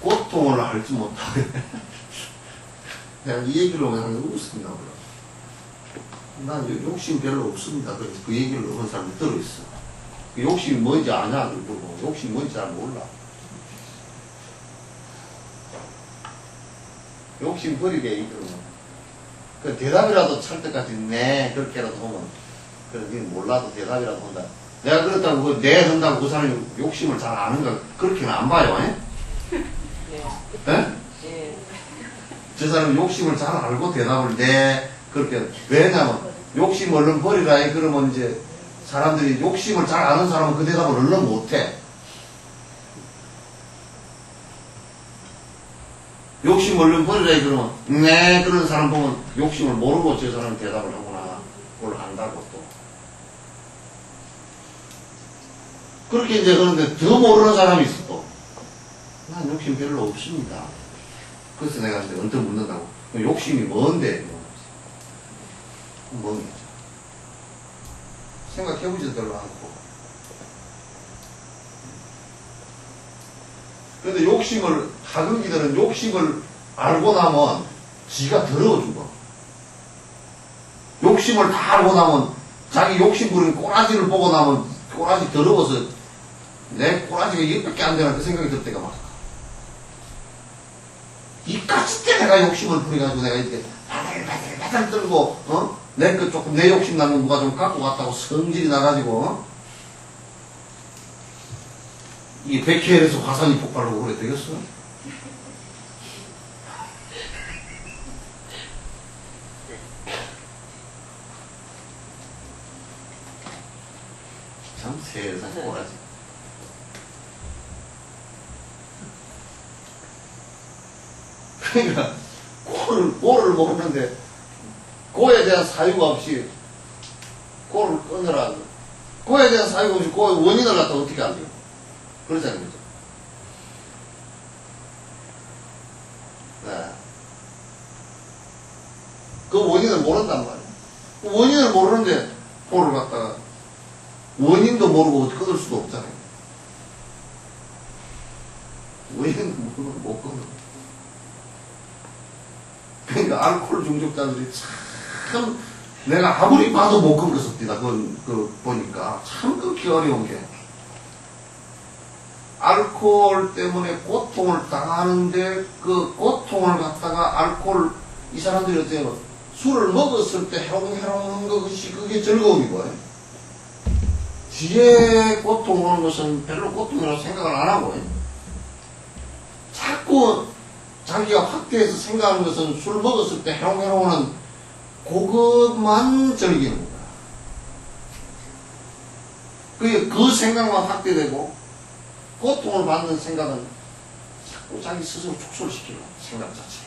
고통을 알지 못하게. 내가 이 얘기를 하면 웃습니다. 난 욕심 별로 없습니다. 그래서 그 얘기를 어느 사람이 들어있어. 그 욕심이 뭔지 아냐? 그러고 욕심이 뭔지 잘 몰라. 욕심 버리게 이러면 그 대답이라도 찰 때까지 네 그렇게라도 하면 그래 니는 몰라도 대답이라도 한다. 내가 그렇다고 네 한다고 그 사람이 욕심을 잘 아는가 그렇게는 안 봐요. 네. 예? 예. 저 사람이 욕심을 잘 알고 대답을 네 그렇게 왜냐면 욕심 얼른 버리라 그러면 이제 사람들이 욕심을 잘 아는 사람은 그 대답을 얼른 못해. 욕심 얼른 버리라 그러면 네 그런 사람 보면 욕심을 모르고 저 사람이 대답을 하구나 그걸 안다고 또 그렇게 이제 그런데 더 모르는 사람이 있어 또 난 욕심 별로 없습니다. 그래서 내가 이제 언뜻 묻는다고 욕심이 뭔데 뭔 생각해보지도 별로 않고 근데 욕심을, 하근기들은 욕심을 알고 나면 지가 더러워 죽어. 욕심을 다 알고 나면 자기 욕심 부리는 꼬라지를 보고 나면 꼬라지 더러워서 내 꼬라지가 이것밖에 안 되나 그 생각이 들 때가 많아. 이까지 때 내가 욕심을 부려가지고 내가 이렇게 바들바들 떨고, 내 그 조금 내 욕심 나면 누가 좀 갖고 갔다고 성질이 나가지고, 이게 백혈에서 화산이 폭발하고 그래 되겠어? 참 세상 꼬라지. 그러니까 고를 모르는데 고에 대한 사유가 없이 고를 끊으라. 고에 대한 사유가 없이 고의 원인을 갖다 어떻게 알죠? 그러자는 거죠. 네. 그 원인을 모른단 말이에요. 그 원인을 모르는데 고를 갖다가 원인도 모르고 어떻게 끊을 수도 없잖아요. 원인도 모르고 못 끊어. 그러니까 알코올 중독자들이 참 내가 아무리 봐도 못 끊겠습니다. 그 보니까 참 끊기 어려운 게 알코올 때문에 고통을 당하는데 그 고통을 갖다가 알코올 이 사람들이 어때요? 술을 먹었을 때 해롱해롱한 것이 그게 즐거움이고요. 뒤에 고통 오는 것은 별로 고통이라고 생각을 안 하고 자꾸 자기가 확대해서 생각하는 것은 술 먹었을 때 해롱해롱하는 그것만 즐기는 거야. 그 생각만 확대되고 고통을 받는 생각은 자꾸 자기 스스로 축소를 시키는 생각 자체.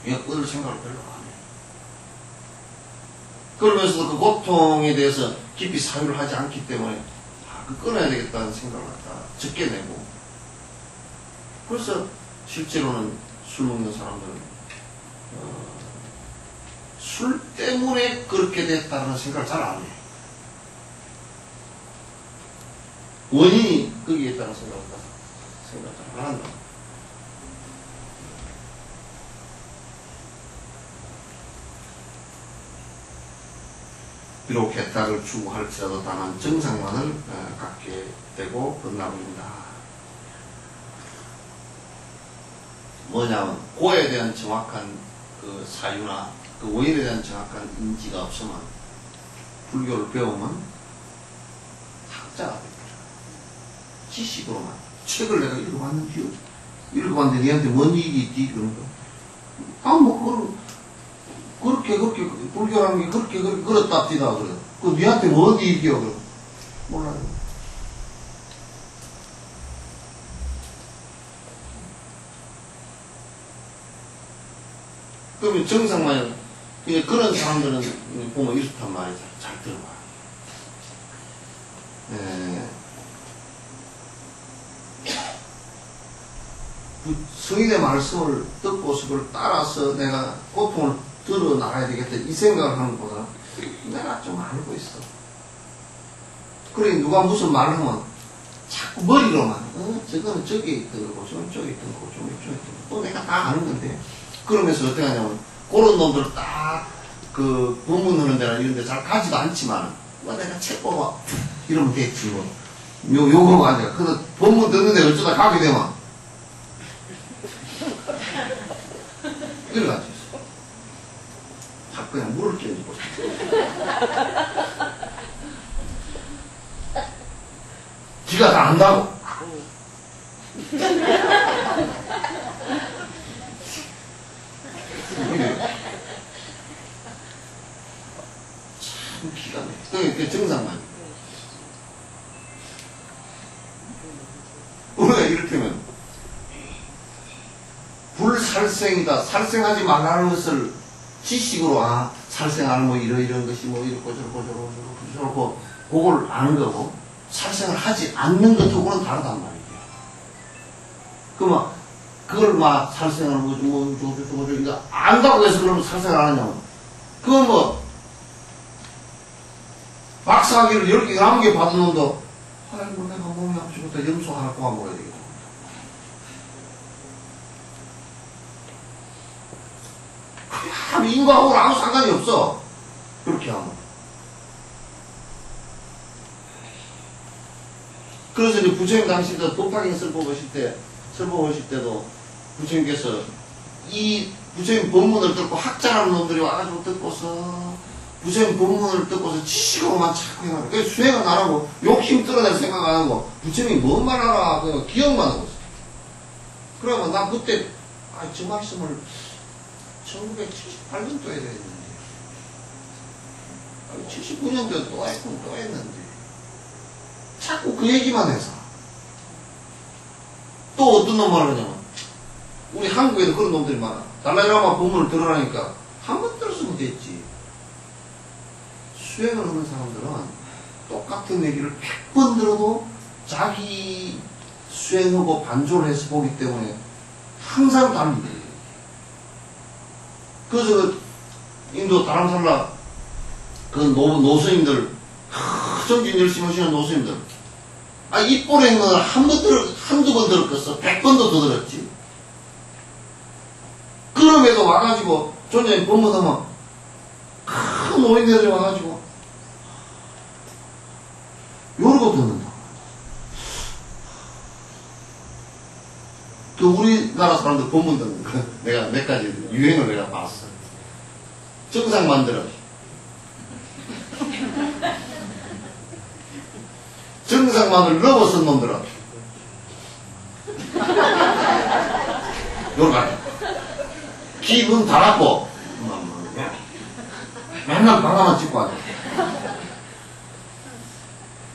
얘가 끊을 생각을 별로 안 해. 그러면서도 그 고통에 대해서 깊이 사유를 하지 않기 때문에 그 끊어야 되겠다는 생각을 갖다 적게 내고 그래서 실제로는 술 먹는 사람들은 술 때문에 그렇게 됐다는 생각을 잘 안 해. 원인이 거기에 있다는 생각을 잘 안 한다. 비록 해탈을 추구할지라도 다만 정상만을 갖게 되고 끝납니다. 뭐냐면 고에 대한 정확한 그 사유나 그 원인에 대한 정확한 인지가 없으면 불교를 배우면 학자가 됩니다. 지식으로만 책을 내가 읽어봤는데요. 읽어봤는데 니한테 뭔 이익이 있지? 그런 거. 뭐 그렇게 불교라는 게 그렇게 그렇답디다 그래. 그 니한테 뭔 이익이요? 그래. 몰라요. 그러면 정상만, 그런 사람들은 보면 이렇단 말이야. 잘 들어봐. 성인의 말씀을 듣고서 그걸 따라서 내가 고통을 들어 나가야 되겠다 이 생각을 하는 것보다 내가 좀 알고 있어. 그래 누가 무슨 말을 하면 자꾸 머리로만 저거는 저기 있던 거고 저건 저기 있던 거고 저건 저기 있던 거고 또 내가 다 아는 건데 그러면서 어떻게 하냐면 그런 놈들 딱 그 본문 하는 데나 이런 데 잘 가지도 않지만 뭐 내가 책 보고 이러면 됐지 뭐 요거 아니야. 근데 본문 듣는데 어쩌다 가게 되면 이래가지고 있어. 자꾸 그냥 물을 끼얹고 지가 다 안다고. 참 기가 막혀. 그 정상만. 우리가 이렇게면 불살생이다. 살생하지 말라는 것을 지식으로 살생하는 뭐 이런 것이 뭐 이렇고 저렇고 저렇고 그걸 아는 거고 살생을 하지 않는 것하고는 다르단 말이에요. 그러면 그걸 막 살생하는 거지 뭐 저거 이거 안다고 해서 그러면 살생을 안 하냐고. 그건 뭐 박사학위를 10개 11개 받은 놈도 아이고 내가 몸이 아프지부터 염소 하나 꼬아 먹어야 되겠다. 인과하고는 아무 상관이 없어. 그렇게 하면. 그래서 이제 부처님 당시에 도파경 설법 오실 때도 부처님께서 이 부처님 본문을 듣고 학자라는 놈들이 와가지고 듣고서 부처님 본문을 듣고서 지식으로만 자꾸 해나가. 그래서 수행은 안 하고 욕심 끌어낼 생각 안 하고 부처님이 뭔 말 하나 그냥 기억만 하고 있어. 그러면 나 그때 저 말씀을 1978년도에 했는데 79년도에 또 했고 또 했는데 자꾸 그 얘기만 해서 또 어떤 놈 하느냐면 우리 한국에도 그런 놈들이 많아. 달라이라마 본문을 들으라니까 한 번 들었으면 됐지. 수행을 하는 사람들은 똑같은 얘기를 100번 들어도 자기 수행하고 반조를 해서 보기 때문에 항상 다릅니다. 그래서 인도 다람살라 그 노스님들 정진 열심히 하시는 노스님들 입보라는 건 한두 번 들었겠어. 100번도 더 들었지. 그럼에도 와가지고 존재님 법문하면 큰 노인네들이 와가지고 요러고 듣는다. 그 우리나라 사람들 법문 듣는 거 내가 몇 가지 유행을 내가 봤어. 정상 만들어. 정상만을 넘어선 놈들은 요렇게 기분 달았고 맨날 방아만 찍고 하죠.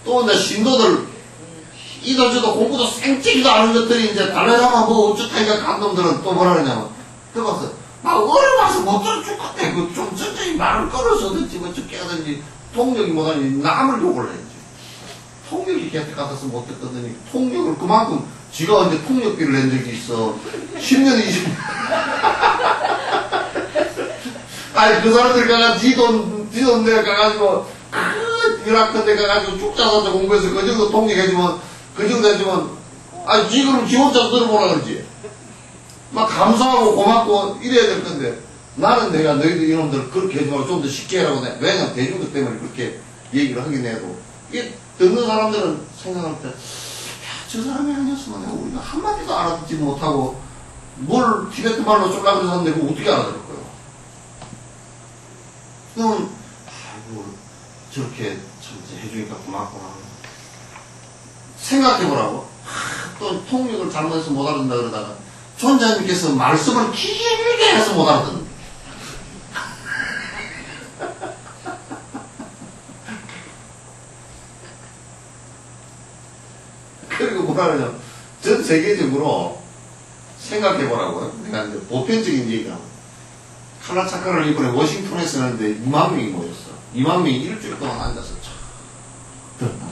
또 이제 신도들 이도저도 공부도 생찌기도 않은 것들이 이제 달라자마 뭐 어쩌다니까 간 놈들은 또 뭐라 그러냐면 들어가서 막 어려워서 못 들어 죽겠대. 그 좀 천천히 말을 걸어서든지 뭐 어떻게 하든지 통역이 못하니 남을 욕을 해야지. 통역이 개택 같아서 못했거든요. 통역을 그만큼 지가 언제 통역비를 낸 적이 있어. 10년 20년 아니 그 사람들 가가지고 지돈 내가가지고 유학한 데 가가지고 축자사자 공부해서 그 정도 통역해주면 그 정도 해주면 아니 지금 지 혼자 들어보라 그러지. 막 감사하고 고맙고 이래야 될 건데 나는 내가 너희들 이놈들 그렇게 해지 말고 좀 더 쉽게 해라고 내. 왜냐면 대중들 때문에 그렇게 얘기를 하긴 해도 이게 듣는 사람들은 생각할 때 저 사람이 아니었으면 내가 우리가 한마디도 알아듣지 못하고 뭘 티베트 말로 쫄라 그래서 하는데 그거 어떻게 알아들을 거예요. 그러면 아이고 저렇게 참 해주니까 고맙구나 생각해보라고. 또 통역을 잘못해서 못 알아듣는다 그러다가 존자님께서 말씀을 길게 해서 못 알아듣는 뭐라 그러냐. 전 세계적으로 생각해보라고요. 내가 이제 보편적인 얘기하고. 칼라차카를 이번에 워싱턴에서 했는데 2만 명이 모였어. 2만 명이 일주일 동안 앉아서 촥 들었다.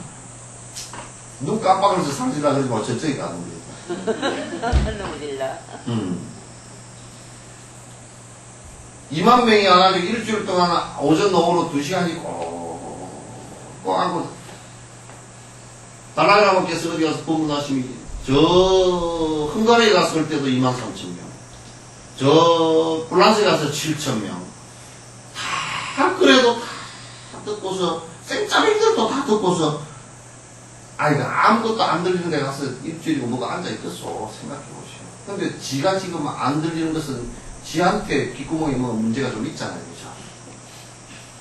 눈 깜빡하면서 상실라 그러지 마. 저쪽에 가는 거야. 너무 질라. 2만 명이 와가지고 일주일 동안 오전 오후로 2시간씩 꼭 앉고 달라이라마께서 어디 가서 법문하시면 저 헝가리에 갔을 때도 2만 3천 명, 저 프랑스에 가서 7천 명, 다 그래도 다 듣고서 생짜배기들도 다 듣고서 아이가 아무것도 안 들리는 데 가서 일주일이고 뭐가 앉아있겠어 생각해보시오. 근데 지가 지금 안 들리는 것은 지한테 귓구멍에 뭐 문제가 좀 있잖아요. 그죠?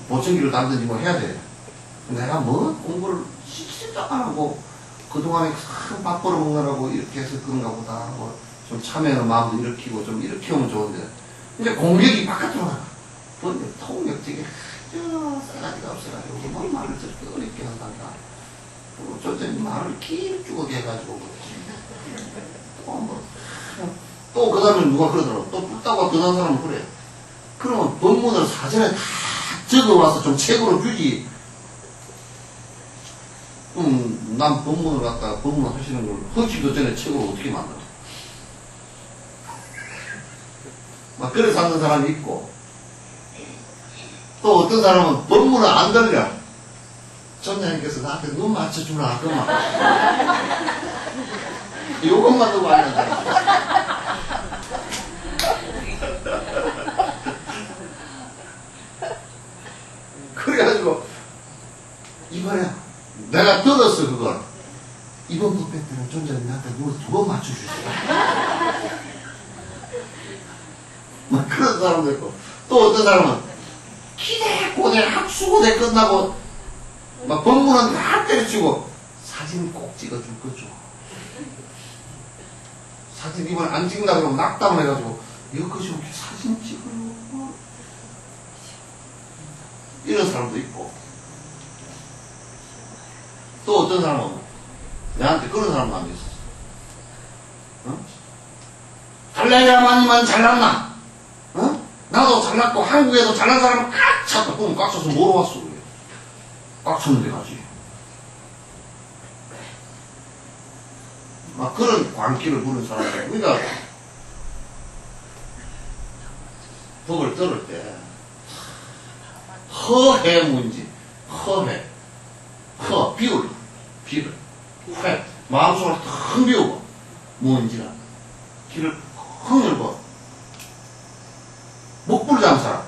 보청기를 달든지 뭐 해야 돼. 내가 뭐 공부를 시키지도 안 하고 그동안에 큰 밥 벌어먹느라고 이렇게 해서 그런가 보다 하고 좀 참여하는 마음도 일으키고 좀 이렇게 오면 좋은데 이제 공격이 바깥으로 가. 근데 통역적이 싸가지가 없어가지고 뭐 말을 저렇게 어렵게 한단가. 저전에 말을 길쭉하게 해가지고 또 그 다음에 누가 그러더라고. 또 뚝딱과 그런 사람은 그래. 그러면 본문을 사전에 다 적어와서 좀 책으로 주지. 난 본문을 갖다가 본문 하시는 걸 허기도 전에 책으로 어떻게 만들어. 막 그래서 하는 사람이 있고 또 어떤 사람은 본문을 안 들려. 전장님께서 나한테 눈 맞춰주라. 그만. 요것만 두고 하는 사람. 그래가지고 이번에 내가 들었어 그걸. 이번 법회 때는 전장님 나한테 눈을 2번 맞춰주세요. 막 그런 사람도 있고 또 어떤 사람은 기대고대 학수고대 끝나고 막 법문은 다 때려치고 사진 꼭 찍어줄 거죠. 사진 이번에 안 찍는다 그러면 낙담을 해가지고 여기까지 이렇게 사진 찍어요. 이런 사람도 있고 또 어떤 사람은 내한테 그런 사람도 안 있었어. 어? 달라야만이만 잘났나? 어? 나도 잘났고 한국에도 잘난 사람은 꽉 찼다. 그럼 꽉 차서 뭐로 왔어? 그래? 꽉 찼는데 가지. 막 그런 광기를 부는 사람들. 그러니까 법을 들을 때 허해 문제, 허해, 비울, 회, 마음속으로 텅 비우고 뭔지나 귀를 헝 열고 목불장사라.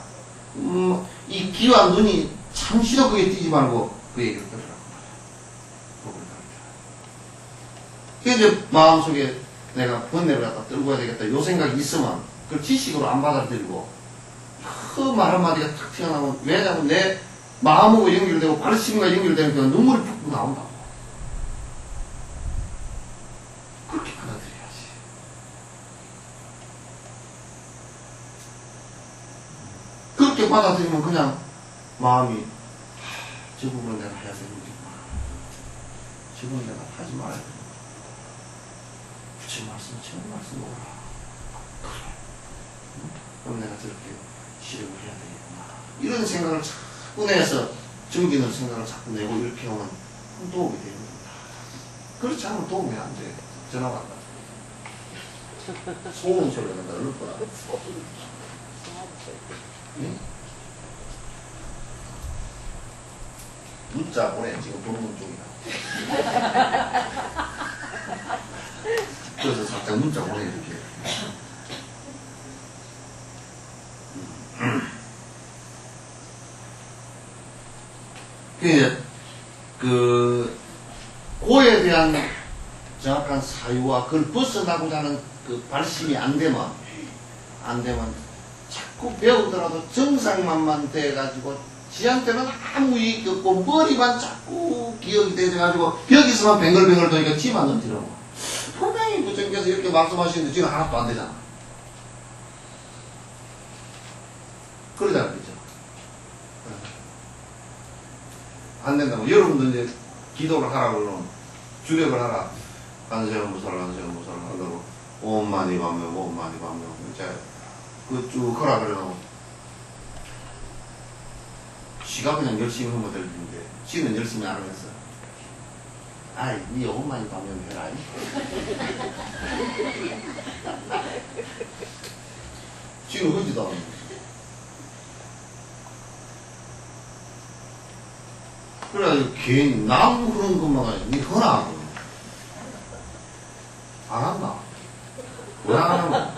이 귀와 눈이 잠시도 그게 띄지 말고 그 얘기를 들으라고 말이야. 그게 이제 마음속에 내가 번뇌를 갖다 들고 해야 되겠다 요 생각이 있으면 그걸 지식으로 안 받아들이고 그 말 한마디가 탁 튀어나오면 왜냐면 내 마음하고 연결되고 발심과 연결되는 그 눈물이 푹 나온다고. 그렇게 받아들여야지. 그렇게 받아들이면 그냥 마음이 저 부분은 내가 해야 되는구나. 저 부분은 내가 하지 말아야 되는구나. 부처님 말씀, 처음 말씀 뭐라. 그래. 그럼 내가 저렇게 실행을 해야 되겠구나. 이런 생각을 자꾸 내서 정기는 생각을 자꾸 내고 이렇게 하면 도움이 됩니다. 그렇지 않으면 도움이 안 돼. 전화 왔다. 소음 소리가 난다. 얼른 거라. 응? 문자 보내. 지금 본문 중이다. 그래서 살짝 문자 보내줄게. 고에 대한 정확한 사유와 그걸 벗어나고자 하는 그 발심이 안 되면 자꾸 배우더라도 정상만만 돼가지고 지한테는 아무 이익이 없고 머리만 자꾸 기억이 되져가지고 여기서만 뱅글뱅글 도니까 지만 넘치더라고. 분명히 부처님께서 이렇게 말씀하시는데 지금 하나도 안 되잖아. 그러잖아, 그죠? 안 된다고. 여러분도 이제 기도를 하라고 그러면 주력을 하라. 관세음보살 한다고 오만이 밤에 이제 그 쭉 하라 그래요. 지가 그냥 열심히 하면 될 텐데 지는 열심히 안 하면서 아이 니 오만이 밤에 해라. 지는 하지도 않아. 그래가지고 괜히 남 그런 것만 가지고 니 허나 안 한다. 왜 안 하노?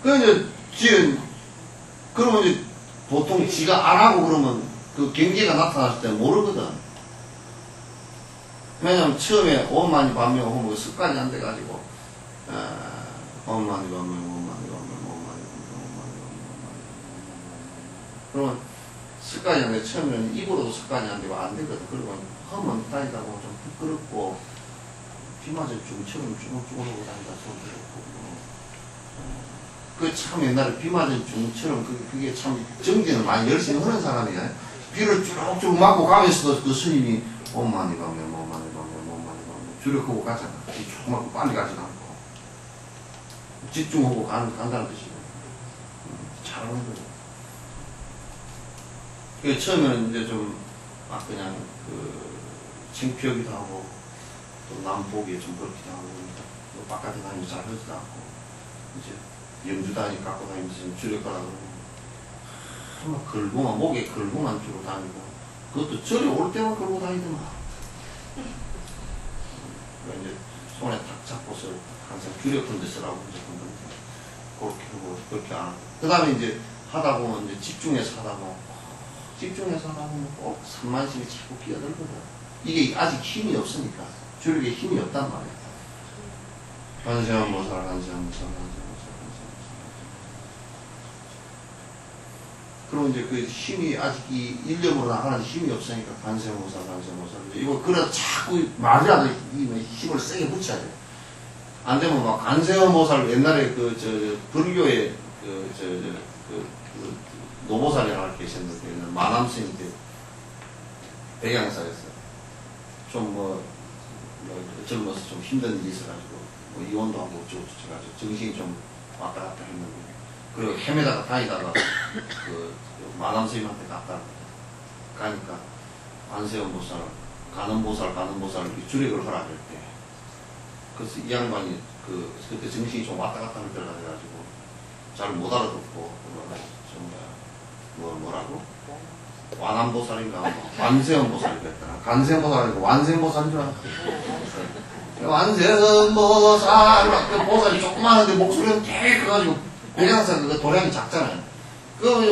그 이제 지금 그러면 이제 보통 지가 안 하고 그러면 그 경계가 나타났을 때 모르거든. 왜냐면 처음에 오만이 밤에 오면 습관이 안 돼가지고 오만이 밤에 그러면 습관이 안 돼. 처음에는 입으로도 습관이 안 되고 안 되거든. 그리고 하면 다니다 보면 좀 부끄럽고 비 맞은 중처럼 쭈글쭈글하고 다니다 좀 그렇고 그 참 옛날에 비 맞은 중처럼 그게 참 정진을 많이 열심히 하는 사람이야. 비를 쭉쭉 맞고 가면서도 그 스님이 오만이 가면 주력하고 가잖아. 쭉 맞고 빨리 가진 않고 집중하고 간다는 뜻이고 잘하는 거죠. 그 처음에는 이제 좀 그냥 창피하기도 하고 또 남 보기에 좀 그렇기도 하고 또 바깥에 다니면서 잘 하지도 않고 이제 염주다니 갖고 다니면서 주력하라 그러고 목에 걸고만 주고 다니고 그것도 절에 올 때만 걸고 다니더만 이제 손에 탁 잡고서 항상 주력한 데 쓰라고 이제 그렇게 하고 그렇게 안 하고 그 다음에 이제 하다 보면 이제 집중해서 하다 보면 꼭 산만심이 자꾸 끼어들거든. 이게 아직 힘이 없으니까 주력에 힘이 없단 말이야. 관세음보살 그럼 이제 그 힘이 아직 이 일념으로 나가는 힘이 없으니까 관세음보살 이거 그래 자꾸 말이라도 힘을 세게 붙여야 돼. 안 되면 막 관세음보살 옛날에 불교의 노보살이라고 계셨는데 마남스님 때 백양사였어요. 좀 젊어서 좀 힘든 일이 있어가지고 이혼도 하고 어쩌고저쩌고 정신이 좀 왔다 갔다 했는데 그리고 헤매다가 다니다가 마남스님한테 갔다 가니까 관세음보살 가는 보살 주력을 하라 그랬대. 그래서 이 양반이 그때 정신이 좀 왔다 갔다 할 때라 해가지고 잘 못 알아듣고 뭐라고? 완암보살인가? 완세음보살이 됐더라. 간세음보살 아니고 완세음보살인 줄 알았어. 완세음보살, 그 보살이 조그마한데 목소리는 되게 커가지고, 백양사 도량이 작잖아요.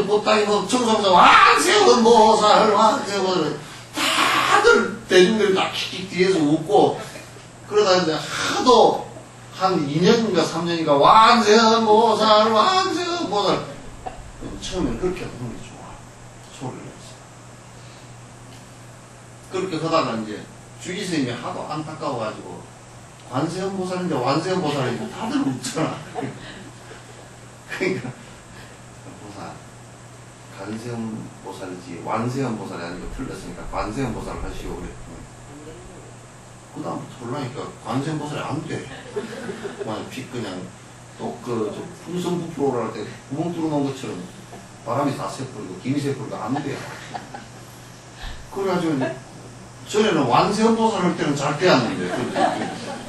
보따기 청소하면서 완세음보살, 다들 대중들이 다 킥킥 뒤에서 웃고, 그러다 이제 하도 한 2년인가 3년인가 완세음보살, 처음에는 그렇게 하는 게 좋아. 소리를 했어. 그렇게 하다가 이제 주기스님이 하도 안타까워가지고 관세음보살인데 완세음보살인데 다들 웃잖아. 그러니까 보살 관세음보살이지 완세음보살이 아니고 틀렸으니까 관세음보살 하시오 그랬더니 그 다음부터 올라니까 관세음보살이 안 돼. 그냥 또 풍선부풀어라 할 때 구멍 뚫어놓은 것처럼 바람이 다 새뿌리고 김이 새뿌리고 안 돼요. 그래가지고 전에는 완세음보살 할 때는 잘 되었는데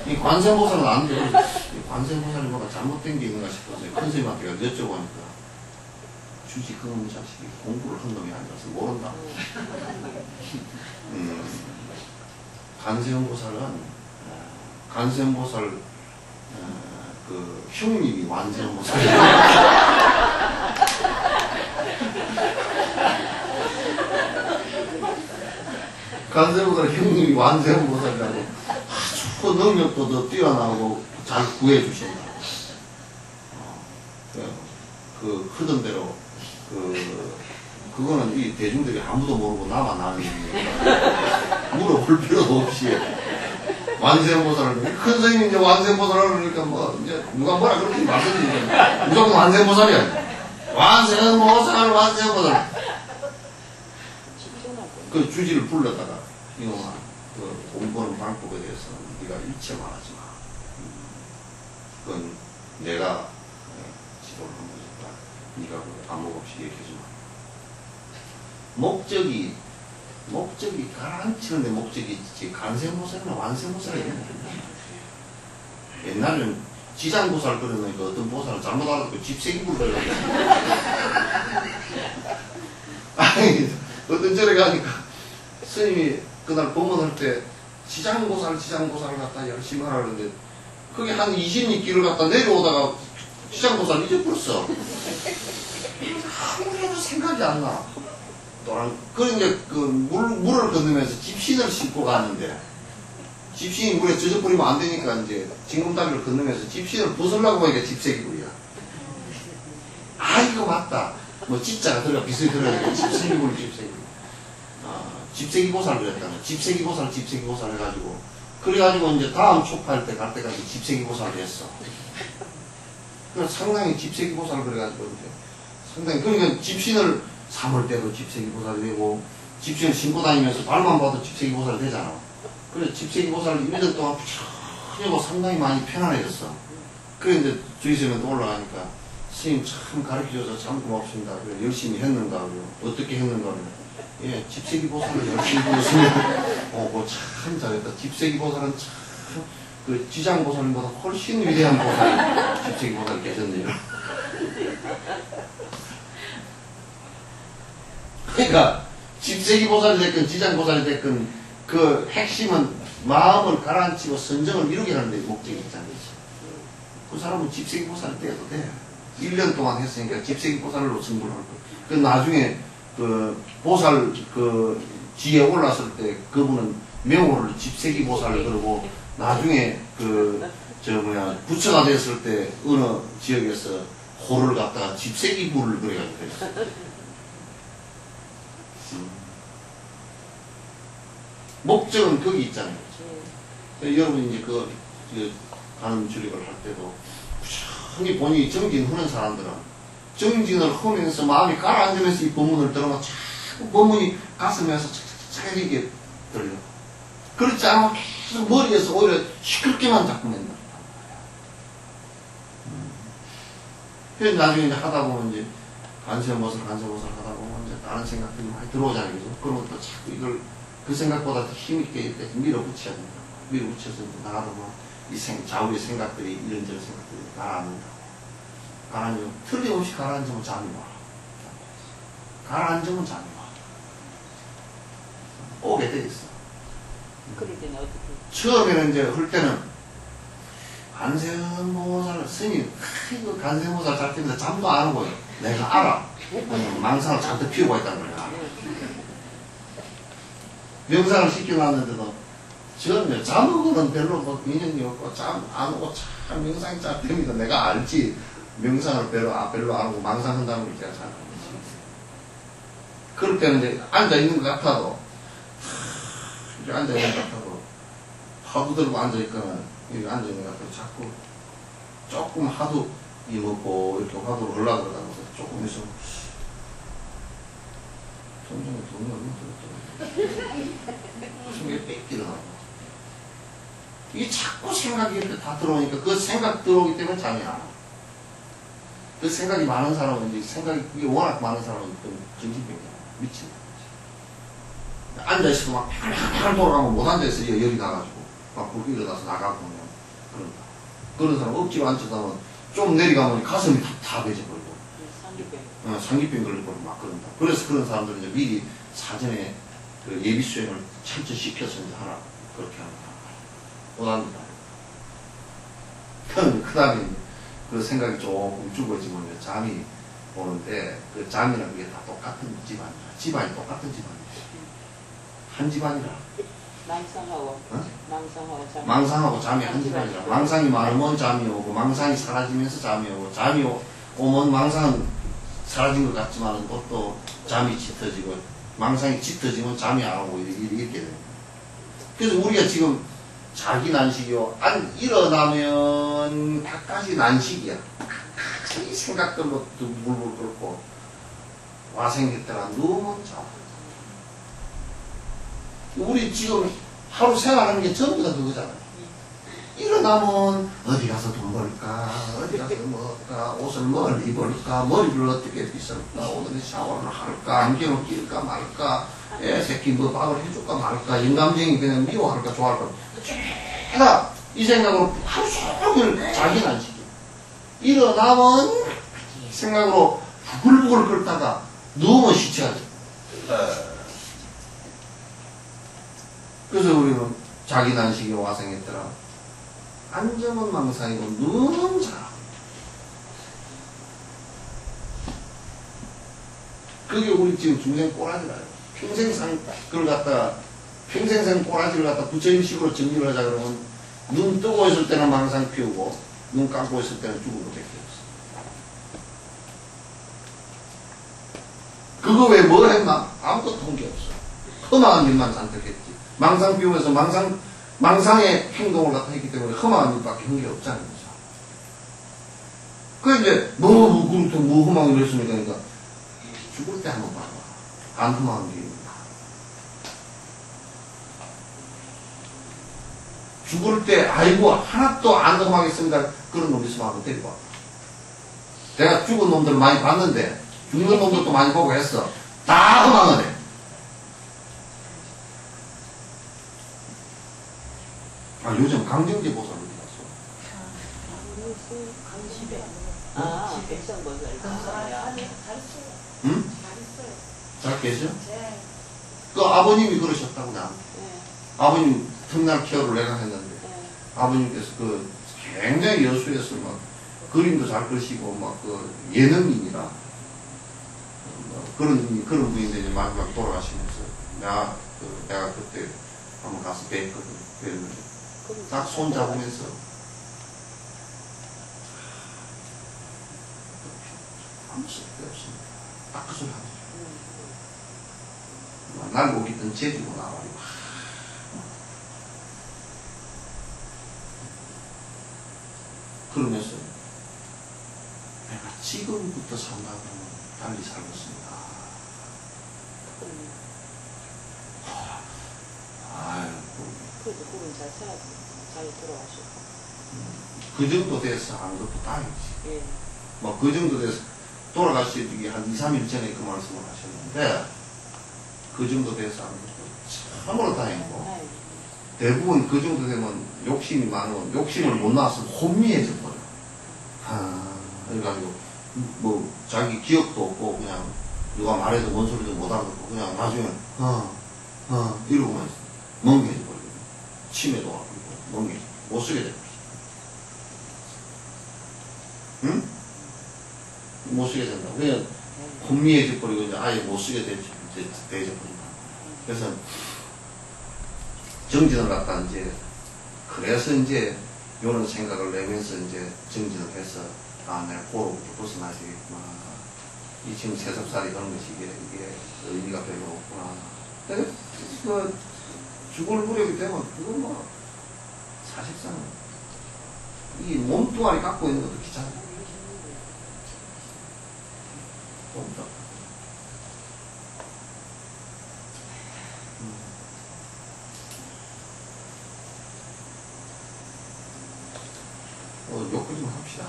이 관세음보살은 안 돼. 관세음보살이 뭐가 잘못된 게 있는가 싶어서 큰 스님한테 여쭤보니까 주지 그놈 자식이 공부를 한 놈이 아니라서 모른다. 관세음보살 형님이 완세음보살 관세음보살 형님이 완세음보살이라고 아주 능력도 더 뛰어나고 잘 구해주신다. 흐든 대로 그거는 이 대중들이 아무도 모르고 나만 아는 얘기니까 물어볼 필요도 없이 완세음보살을 큰 스님이 이제 완세음보살을 그러니까 이제 누가 뭐라 그러지 말든지 무조건 완세음보살이야. 완세음보살 그 주지를 불렀다가 이놈아, 그 공부하는 방법에 대해서 네가 일체 말하지 마. 그건 내가 지도를 한 거니까 네가 그 암묵 없이 얘기하지 마. 목적이 가라앉히는데 목적이 있지 간세모살이나 완세모살이야. 옛날에는 지장보살 그러니까 어떤 보살은 잘못 알아듣고 집세기불 그러거든. 아니 어떤 절에 가니까 스님이 그날 법문할 때 지장보살 갖다 열심히 하라 그러는데 그게 한 20리 길을 갖다 내려오다가 지장보살 잊어버렸어. 아무래도 생각이 안 나. 그러니까 그 물을 건너면서 집신을 싣고 가는데 집신이 물에 젖어버리면 안 되니까 이제 징검다리를 건너면서 집신을 부수려고 보니까 집세기불이야. 아 이거 맞다. 뭐 진짜가 들어가 비슷히 들어가니까 집세기불. 집세기보살 그랬다는 집세기보살 해가지고 그래가지고 이제 다음 초파할 때 갈 때까지 집세기보살을 했어. 그래서 상당히 집세기보살 그래가지고 이제 상당히 그러니까 집신을 삼을 때도 집세기보살이 되고 집신을 신고 다니면서 발만 봐도 집세기보살이 되잖아. 그래서 집세기보살을 1년 동안 하고 상당히 많이 편안해졌어. 그래 이제 주의스님한테 올라가니까 스님 참 가르쳐줘서 참 고맙습니다. 그래 열심히 했는가 그래 어떻게 했는가 그래. 예, 집세기보살을 열심히 보셨으면 그거 참 잘했다. 집세기보살은 참 그 지장보살보다 훨씬 위대한 보살 집세기보살 계셨네요. 그러니까 집세기보살이 됐건 지장보살이 됐건 그 핵심은 마음을 가라앉히고 선정을 이루게 하는 데 목적이 있다는 거지. 그 사람은 집세기보살이 돼도 돼. 1년 동안 했으니까 집세기보살로 승부를 할 거야. 그 나중에 그 보살 그 지에 올랐을 때 그분은 명호를 집세기보살을 그러고 나중에 그 부처가 됐을 때 어느 지역에서 호를 갖다가 집세기불을 그래가지고 그랬어. 목적은 거기 있잖아요. 여러분 이제 가는 주력을 할 때도 부천히 본인이 정진하는 사람들은 정진을 하면서 마음이 가라앉으면서 이 법문을 들으면 자꾸 법문이 가슴에서 착착착 이렇게 들려. 그렇지 않으면 계속 머리에서 오히려 시끄럽게만 자꾸 맨날. 그래서 나중에 이제 하다 보면 이제 간세모살 하다 보면 이제 다른 생각들이 많이 들어오잖아요. 그죠? 그러면 또 자꾸 이걸 그 생각보다 더 힘있게 밀어붙여야 된다. 밀어붙여서 이제 나가다 보면 좌우의 생각들이 이런저런 생각들이 가라앉는다. 가라앉으면 틀림없이 가라앉으면 잠이 와. 가라앉으면 잠이 와. 오게 돼 있어. 그럴 때는 어떻게? 처음에는 이제 할 때는 간세모살 스님 이거 간세모살 잘 때문에 잠도 안 오고요. 내가 알아. 망상을 잔뜩 피우고 있다는 거야. 명상을 시켜놨는데도 처음에 잠오고는 별로 뭐 인연이 없고 잠 안 오고 참 명상이 잘 됩니다. 내가 알지. 명상을 별로 안 하고 망상한다는 걸 제가 잘 알지. 그럴 때는 이제 앉아있는 것 같아도 이렇게 앉아있는 것 같아도 화두 들고 앉아있거나 이렇게 앉아있는 것 같아도 자꾸 조금 하도 이먹고 이렇게 화두를 하려고 그러다가 조금 있으면 점점 돈이 얼마 들었더라고요. 숨이 빽 일어나고 이게 자꾸 생각이 이렇게 다 들어오니까 그 생각 들어오기 때문에 잠이 안 와. 그 생각이 많은 사람은 이제 생각이 그게 워낙 많은 사람은 정신병이야. 미친 거지. 앉아있어도 막 팔팔 돌아가면 못 앉아있어. 열이 나가지고 막 불기 일어나서 나가고 그냥 그런다. 그런 사람 억지로 앉혀다면 좀 내려가면 가슴이 다 베져버리고 상기병 걸리고 막 그런다. 그래서 그런 사람들은 이제 미리 사전에 그 예비 수행을 철저시켜서 이제 하라 그렇게 하는 거야. 못합니다. 그 다음에 그 생각이 조금 죽어지면 이제 잠이 오는데 그 잠이랑 그게 다 똑같은 집안이야. 집안이 똑같은 집안이야. 한 집안이라. 망상하고 어? 망상하고 잠이 한 집안이라. 망상이 많으면 잠이 오고 망상이 사라지면서 잠이 오고 잠이 오면 망상은 사라진 것 같지만 또 잠이 짙어지고 망상이 짙어지면 잠이 안 오고 이렇게 돼요. 그래서 우리가 지금 자기 난식이요. 일어나면 바깥이 난식이야. 이 생각들로 물불 끓고 와생겼다가 누우면 자. 우리 지금 하루 생활하는 게 전부 다 그거잖아요. 일어나면 어디 가서 돈 벌까, 어디 가서 뭐 할까, 옷을 뭘 입을까, 머리를 어떻게 빗을까, 오늘 샤워를 할까, 안경을 낄까 말까, 애 새끼 뭐 밥을 해줄까 말까, 영감쟁이 그냥 미워할까 좋아할까, 다 이 생각으로 하루 종일 자기는 안 시켜. 일어나면 이 생각으로 부글부글 끓다가 누우면 시체하죠. 그래서 우리는 자기 난식이 와생했더라. 안정은 망상이고 눈은 잘. 그게 우리 지금 중생 꼬라지라요. 평생 그걸 갖다가 평생 꼬라지를 갖다 부처인식으로 정리를 하자 그러면 눈 뜨고 있을 때는 망상 피우고 눈 감고 있을 때는 죽은 거 밖에 없어. 그거 왜 뭐 했나? 아무것도 한 게 없어. 험한 일만 선택했지. 망상 피우면서 망상의 행동을 갖다 했기 때문에 험한 일밖에 한 게 없잖아요. 그 이제 그렇게 험한 일 했으니까 그러니까 죽을 때 한번 봐봐. 안 험한 일입니다. 죽을 때 아이고 하나도 안 험하겠습니다. 그런 놈 있으면 한번 데리고 와. 내가 죽은 놈들 많이 봤는데 죽는 놈들도 많이 보고 했어. 다 험하네. 아, 요즘 강정제 보살 어디 갔어? 백성보살. 응? 잘 계셔? 그 아버님이 그러셨다고, 나. 아버님 특날 케어를 내가 했는데, 아버님께서 그 굉장히 여수에서 막 그림도 잘 그리시고, 막 그 예능인이라, 그런 분인데 이제 마지막 돌아가시면서, 내가 그때 한번 가서 뵀거든. 딱 손 잡으면서 아무 쓸데 없습니다. 딱 그 소리 하죠. 날 오기던 제주고 나와요. 그러면서 내가 지금부터 산다고 하면 달리 살겠습니다. 그래도 그분 잘 살았지. 잘 돌아가셨고. 그 정도 돼서 하는 것도 다행이지. 예. 뭐 그 정도 돼서 돌아가시기 한 2, 3일 전에 그 말씀을 하셨는데 그 정도 돼서 하는 것도 참으로 다행이고 대부분 그 정도 되면 욕심이 많으면 욕심을 못 낳았으면 혼미해져 버려. 그래가지고 뭐 자기 기억도 없고 그냥 누가 말해도 뭔 소리도 못 알아듣고 그냥 나중에 이러고만 멍해져 버리고 치매도 와고 멍해져 못 쓰게 되고 응? 못 쓰게 된다고. 그냥 혼미해져 버리고 이제 아예 못 쓰게 되져 버린다. 그래서 정진을 갖다 이제 그래서 이제 이런 생각을 내면서 이제 정진을 해서 내가 고로부터 벗어나야 되겠구나. 이 지금 세속살이 그런 것이 이게 의미가 별로 없구나. 근데 그 죽을 무렵이 되면 그건 뭐 사실상 이 몸뚱아리 갖고 있는 것도 귀찮아. 욕구 좀 합시다.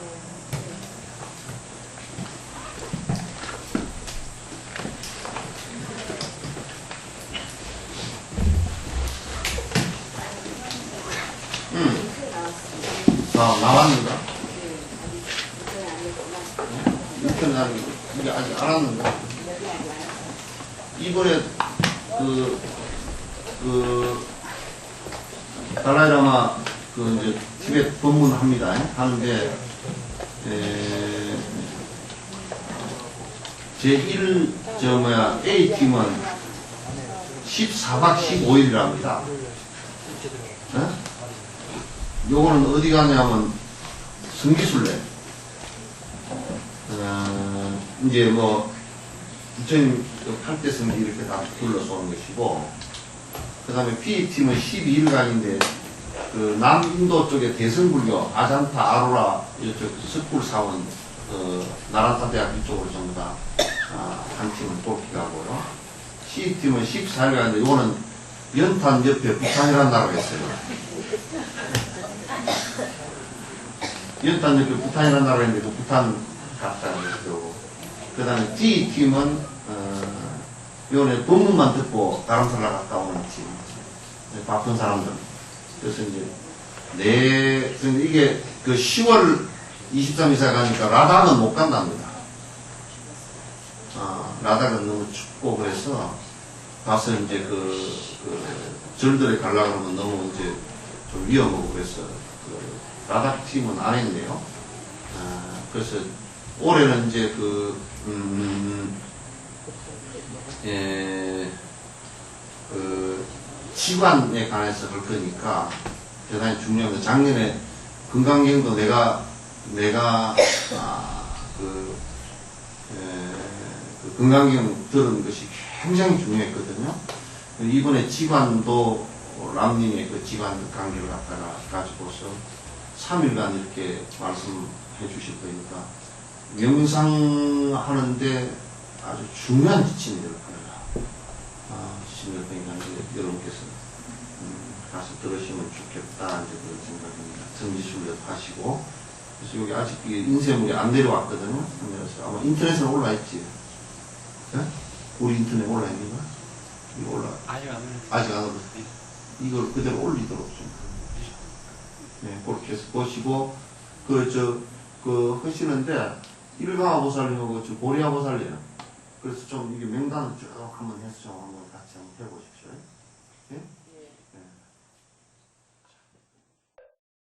나왔는가? 육편장이 이게 아직 안 왔는가? 이번에 달라이라마 이제 티벳 법문합니다. 하는데 제1 A팀은 14박 15일이랍니다. 요거는 어디 가냐면 성기순례. 이제 뭐 부처님 8대 성기 이렇게 다 둘러서 오는 것이고, 그 다음에 B팀은 12일간인데 그 남인도 쪽에 대승불교 아잔타 아로라 이쪽 석굴 사원 나란타 대학 이쪽으로 전부 다 한 팀은 돌기 가고요. C팀은 14일간인데 요거는 연탄 옆에 부탄이라는 나라가 있어요. 연탄 옆에 부탄이라는 나라가 있는데 그 부탄 갔다는 거고. 그 다음에 D팀은, 요번에 본문만 듣고 다른 사람 갔다 오는 팀. 바쁜 사람들. 그래서 이제, 근데 이게 그 10월 23일에 가니까 라닥은 못 간답니다. 라닥은 너무 춥고 그래서 가서 이제 그 절들에 가려고 하면 너무 이제 좀 위험하고 그래서 그 라닥 팀은 안 했네요. 그래서 올해는 이제 그 치관에 관해서 할 거니까 대단히 중요합니다. 작년에 건강경도 내가 그 건강경 들은 것이 굉장히 중요했거든요. 이번에 지관도 람님의 그 지관 강의를 갖다가 가지고서 3일간 이렇게 말씀해 주실 거니까 명상하는데 아주 중요한 지침이 될 거예요. 지침이 될 거니까 이제 여러분께서 가서 들으시면 좋겠다 이제 그런 생각입니다. 정지순례 하시고 그래서 여기 아직 인쇄물이 안 내려왔거든요. 그래서 아마 인터넷에 올라 있지. 네? 우리 인터넷 올라 있는가? 이거 올라. 아직 안 올렸어요. 아직 안 올랐어요. 이걸 그대로 올리도록 좀. 네, 그렇게 해서 보시고 하시는데 일광화보살님하고 저 고리화보살이에요. 그래서 좀 이게 명단을 쭉 한번 해서 좀 한번 같이 한번 해보십시오. 네?